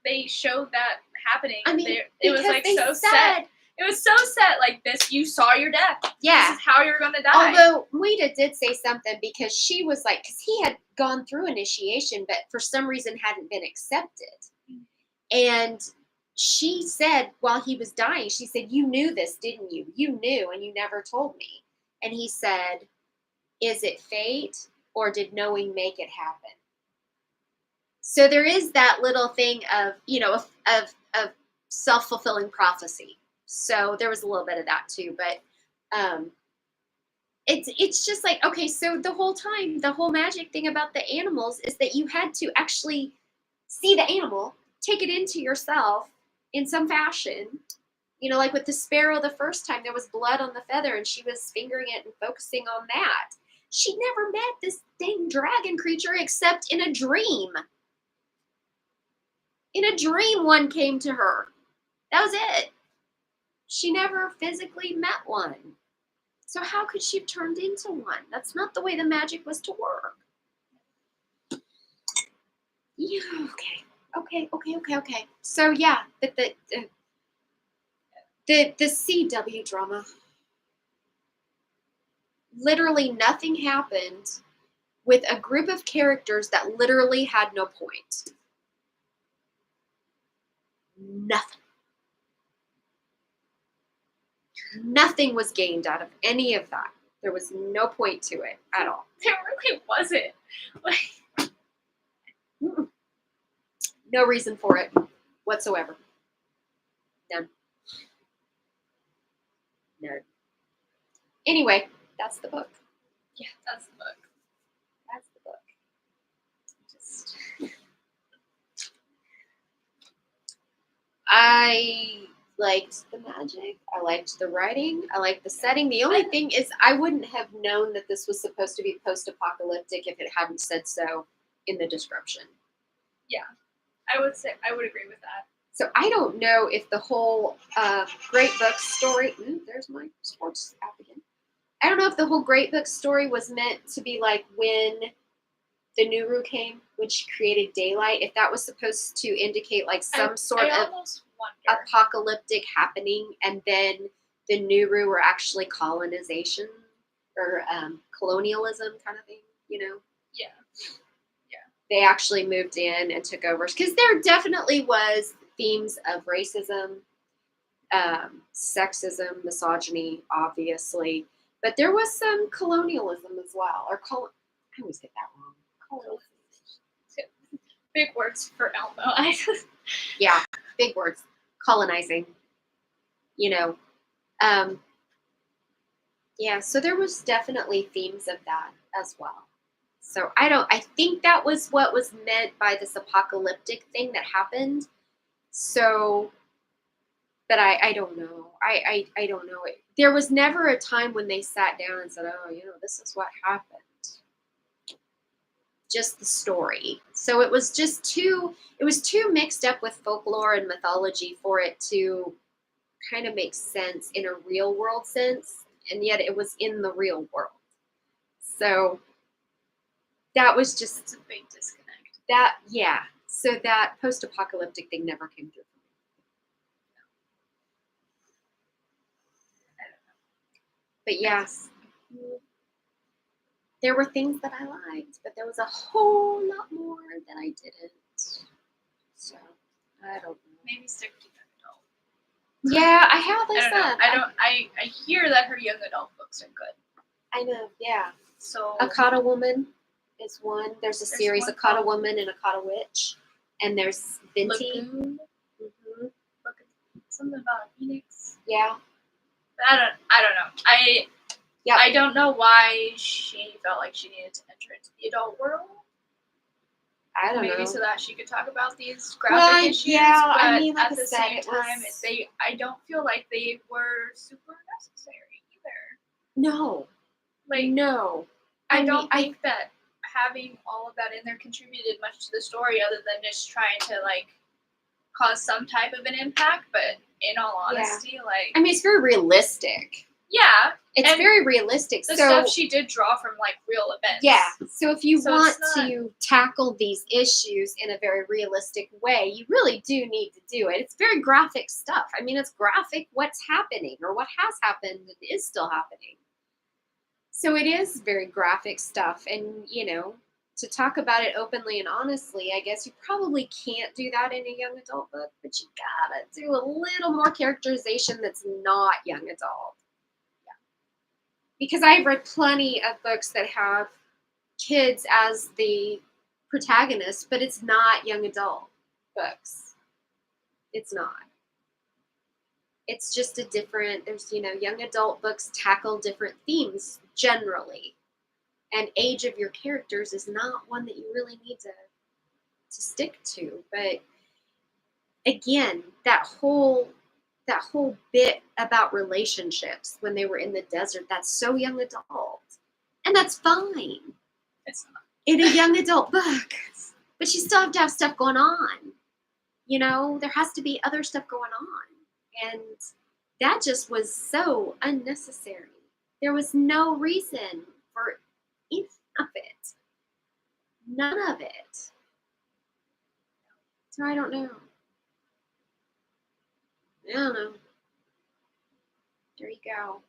they showed that happening. I mean, it was like so set. It was so set like this. You saw your death. Yeah. This is how you're gonna die. Although Muida did say something because she was like, because he had gone through initiation, but for some reason hadn't been accepted. And she said while he was dying, she said, "You knew this, didn't you? You knew, and you never told me." And he said, "Is it fate, or did knowing make it happen?" So there is that little thing of, of self-fulfilling prophecy. So there was a little bit of that too, but it's just like, okay, so the whole time, the whole magic thing about the animals is that you had to actually see the animal, take it into yourself in some fashion. Like with the sparrow the first time, there was blood on the feather and she was fingering it and focusing on that. She never met this dang dragon creature except in a dream. In a dream, one came to her. That was it. She never physically met one. So how could she have turned into one? That's not the way the magic was to work. Yeah, okay. So yeah, but the CW drama. Literally nothing happened with a group of characters that literally had no point. Nothing. Nothing was gained out of any of that. There was no point to it at all. There really wasn't. No reason for it whatsoever. None. Anyway, that's the book. Yeah, that's the book. That's the book. Just. I liked the magic. I liked the writing. I liked the setting. The only thing is I wouldn't have known that this was supposed to be post-apocalyptic if it hadn't said so in the description. Yeah, I would agree with that. So I don't know if the whole Great Book story. There's my sports app again. I don't know if the whole Great Book story was meant to be like when the Nuru came, when she created daylight. If that was supposed to indicate like some sort of apocalyptic happening, and then the Nuru were actually colonization or colonialism kind of thing, Yeah. They actually moved in and took over, because there definitely was themes of racism, sexism, misogyny, obviously, but there was some colonialism as well. I always get that wrong. Big words for Elmo. Yeah, big words. Colonizing. Yeah, so there was definitely themes of that as well. So I think that was what was meant by this apocalyptic thing that happened. So, but I don't know. I don't know. There was never a time when they sat down and said, "Oh, this is what happened." Just the story. So it was too mixed up with folklore and mythology for it to kind of make sense in a real world sense, and yet it was in the real world. So that was just a big disconnect. So that post-apocalyptic thing never came through for me. But yes, there were things that I liked, but there was a whole lot more that I didn't. So I don't know. Maybe stick to young adult. Yeah, I have. I hear that her young adult books are good. I know. Yeah. So Akata Woman is one. There's a series, Akata Woman and Akata Witch, and there's Venti. Lagoon. Mm-hmm. something about a phoenix. Yeah. But I don't know. Yep. I don't know why she felt like she needed to enter into the adult world. I don't know. Maybe so that she could talk about these graphic issues. Yeah, but I mean, like at I the said, same time, I don't feel like they were super necessary either. No. Like, no. I don't think that having all of that in there contributed much to the story, other than just trying to like cause some type of an impact. But in all honesty, like, I mean, it's very realistic. yeah, It's very realistic. the so stuff she did draw from like real events. yeah. So if you So want it's not- to tackle these issues in a very realistic way, you really do need to do it. It's very graphic stuff. I mean, it's graphic what's happening or what has happened and is still happening. So it is very graphic stuff. And, you know, to talk about it openly and honestly, I guess you probably can't do that in a young adult book, but you gotta do a little more characterization that's not young adult. Because I've read plenty of books that have kids as the protagonist, but it's not young adult books. It's not. It's just a different, there's, you know, young adult books tackle different themes generally. And age of your characters is not one that you really need to stick to. But again, that whole bit about relationships when they were in the desert, that's so young adult. And that's fine. It's not. In a young adult book. But you still have to have stuff going on. You know, there has to be other stuff going on. And that just was so unnecessary. There was no reason for any of it. None of it. So I don't know. I don't know. There you go.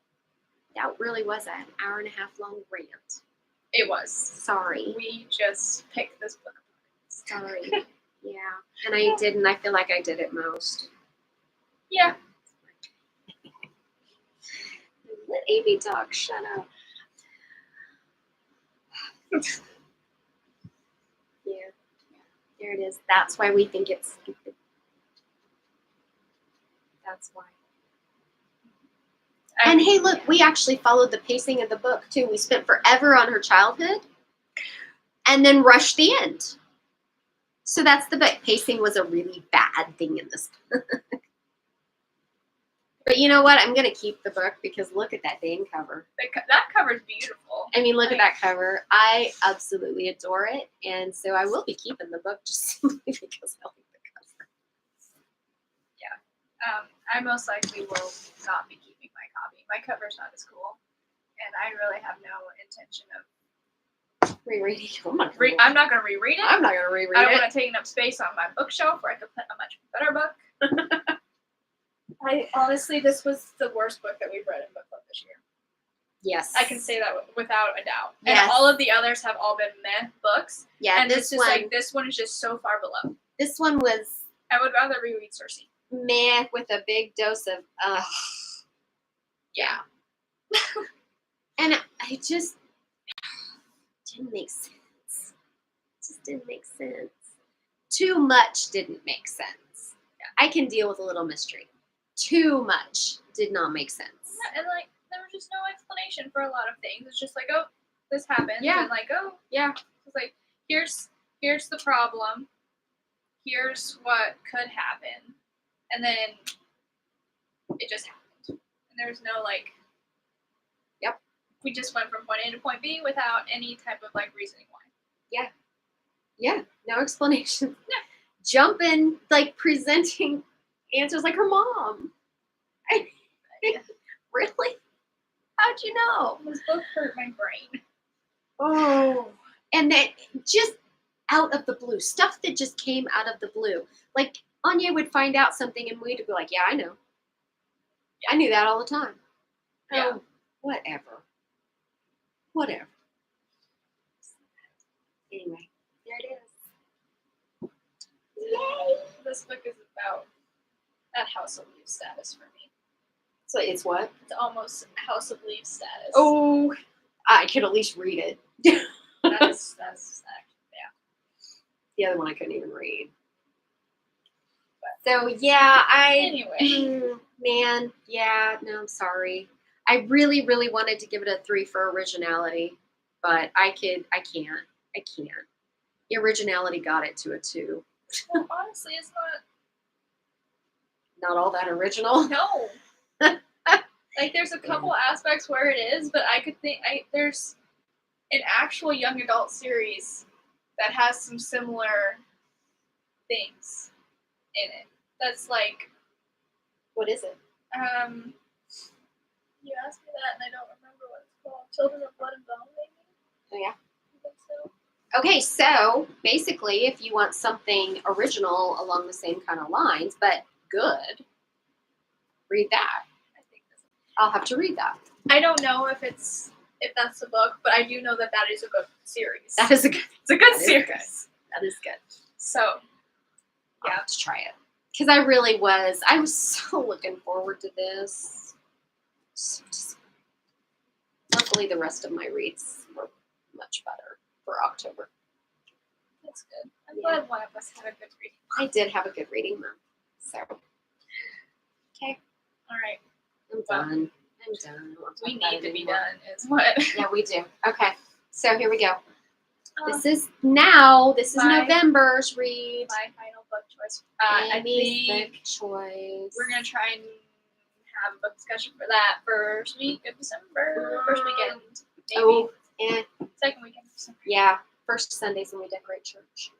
That really was an hour and a half long rant. It was. Sorry. We just picked this book apart. Sorry. Yeah. And I didn't. I feel like I did it most. Yeah. Let Amy talk. Shut up. Yeah. There it is. That's why we think it's stupid. That's why. And hey, look, we actually followed the pacing of the book, too. We spent forever on her childhood and then rushed the end. So that's the book. Pacing was a really bad thing in this book. But you know what? I'm going to keep the book because look at that dang cover. That cover's beautiful. I mean, look at that cover. I absolutely adore it. And so I will be keeping the book just simply because I like the cover. Yeah. I most likely will not be keeping my copy. My cover's not as cool. And I really have no intention of rereading. I'm not going to reread it. I'm not going to reread it. I don't want to take up space on my bookshelf where I could put a much better book. Honestly, this was the worst book that we've read in book club this year. Yes. I can say that without a doubt. Yes. And all of the others have all been meh books. Yeah, and this one is just so far below. This one was... I would rather reread Cersei. Meh with a big dose of yeah. And I just didn't make sense. It just didn't make sense. Too much didn't make sense. Yeah. I can deal with a little mystery. Too much did not make sense. Yeah, and like there was just no explanation for a lot of things. It's just like, oh, this happened. Yeah. And like, oh, yeah. It's like here's the problem. Here's what could happen. And then it just happened. And there's no like, yep. We just went from point A to point B without any type of like reasoning why. Yeah. Yeah. No explanation. No. Jumping, like presenting answers like her mom. Really? How'd you know? This book hurt my brain. Oh. And then just out of the blue. Stuff that just came out of the blue. Like Anya would find out something and we'd be like, yeah, I know. I knew that all the time. Yeah. Oh, whatever. Whatever. Anyway, there it is. Yay! This book is about that House of Leaves status for me. So it's what? It's almost House of Leaves status. Oh, I could at least read it. that's yeah. The other one I couldn't even read. So yeah, Anyway. Man, yeah, no, I'm sorry. I really, really wanted to give it a 3 for originality, but I can't. The originality got it to a 2. Well, honestly, it's Not all that original. no. Like, there's a couple aspects where it is, but I could think there's an actual young adult series that has some similar things in it. That's like, What is it? you asked me that and I don't remember what it's called. Children of Blood and Bone, maybe? Oh yeah. I think so. Okay, so basically, if you want something original along the same kind of lines, but good, read that. I think that's I'll have to read that. I don't know if that's the book, but I do know that is a good series. That is a good. It's a good that is series. good. That is good. So, I'll have to try it because I was so looking forward to this. Luckily, the rest of my reads were much better for October. that's good. I'm glad one of us had a good reading. I did have a good reading month. So, okay. All right. I'm done. I'm done. I don't want We talk about need it to be anymore. done, is what. Yeah, we do. Okay. So, here we go. This is My- November's read. my final book choice. I Amy's think book choice. we're going to try and have a book discussion for that first week of December. First weekend. Maybe. Oh, and Second weekend of December. yeah, first Sundays when we decorate church.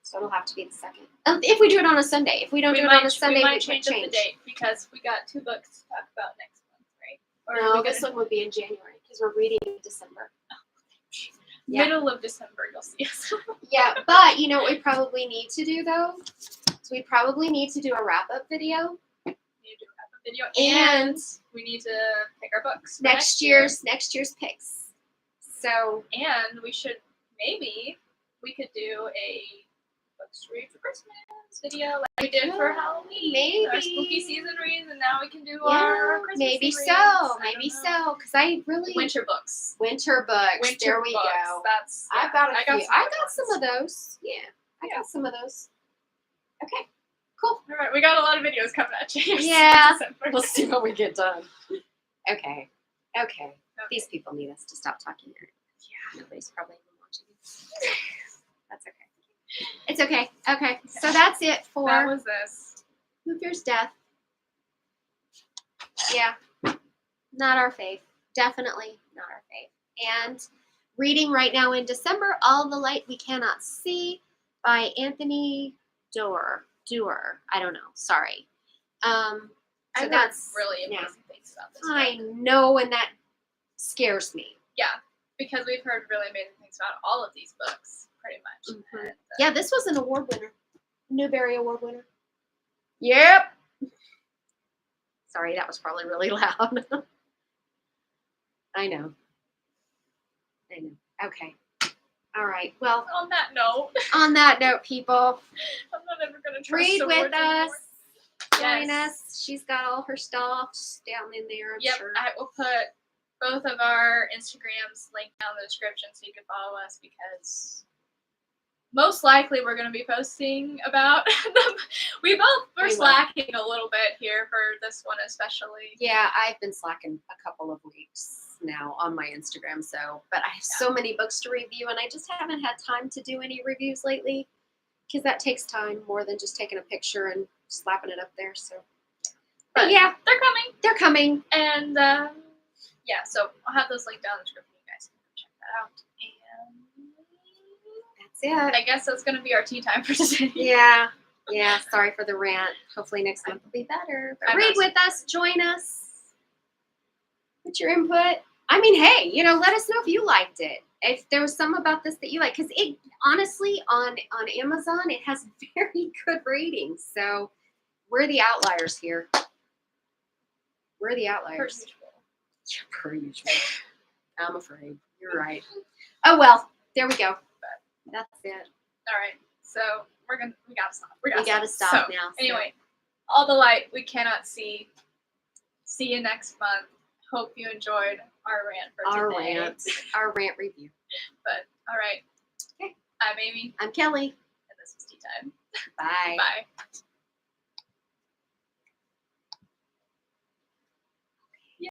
So it'll have to be the second. If we do it on a Sunday. If we don't do it on a Sunday, we we might might change up the date because we got 2 books to talk about next month, right? Or are No, we this gonna- one would be in January because we're reading in December. Yeah. Middle of December, you'll see us. Yeah, but you know what we probably need to do though? So we probably need to do a wrap-up video. We need to have a video, And we need to pick our books for next year's picks. So And we should we could do a books to read for Christmas video like we did for Halloween. maybe. Our spooky season reads, and now we can do our Christmas maybe reads. so. I Maybe don't know. so. Because I really Winter books. winter books. Winter there we books. go. That's I've got a few. I good got some ones. of those. Yeah, I got some of those. Okay, cool. All right, we got a lot of videos coming at you. Yeah. December. We'll see what we get done. Okay. These people need us to stop talking. Yeah. Nobody's probably even watching. That's okay. It's okay. Okay. So that's it for That was this. Who Fears Death. Yeah. Not our fave. Definitely not our fave. And reading right now in December, All the Light We Cannot See by Anthony Doerr. I don't know. Sorry. So I've heard that's really amazing things about this. I book. know, and that scares me. Yeah, because we've heard really amazing things about all of these books, pretty much. Mhm. And, Yeah, this was an award winner. Newberry Award winner. Yep. Sorry, that was probably really loud. I know. Okay. All right. Well, on that note, on that note, people, I'm not ever going to trust read the with words us. anymore. Join Yes. us. She's got all her stuff down in there. I'm Yep, sure. I will put both of our Instagrams linked down in the description so you can follow us because most likely we're going to be posting about them. We both were We will. slacking a little bit here for this one especially. Yeah, I've been slacking a couple of weeks now on my Instagram, but I have so many books to review and I just haven't had time to do any reviews lately because that takes time more than just taking a picture and slapping it up there. So, but yeah, They're coming. they're coming. And yeah, so I'll have those linked down in the description. You guys can check that out. And That's it. I guess that's going to be our tea time for today. Yeah. Sorry for the rant. Hopefully next month will be better. But I'm read not- with us. Join us. Put your input. I mean, hey, let us know if you liked it. If there was some about this that you like, because it honestly on Amazon it has very good ratings. So we're the outliers here. We're the outliers. Per usual. I'm afraid. You're right. Oh well, there we go. That's it. All right, so we gotta stop. We gotta stop So, now. So. Anyway, all the light we cannot see. See you next month. Hope you enjoyed our rant for today. Our rant review. But all right. Okay. I'm Amy, I'm Kelly. and this is Tea Time. Bye. Bye.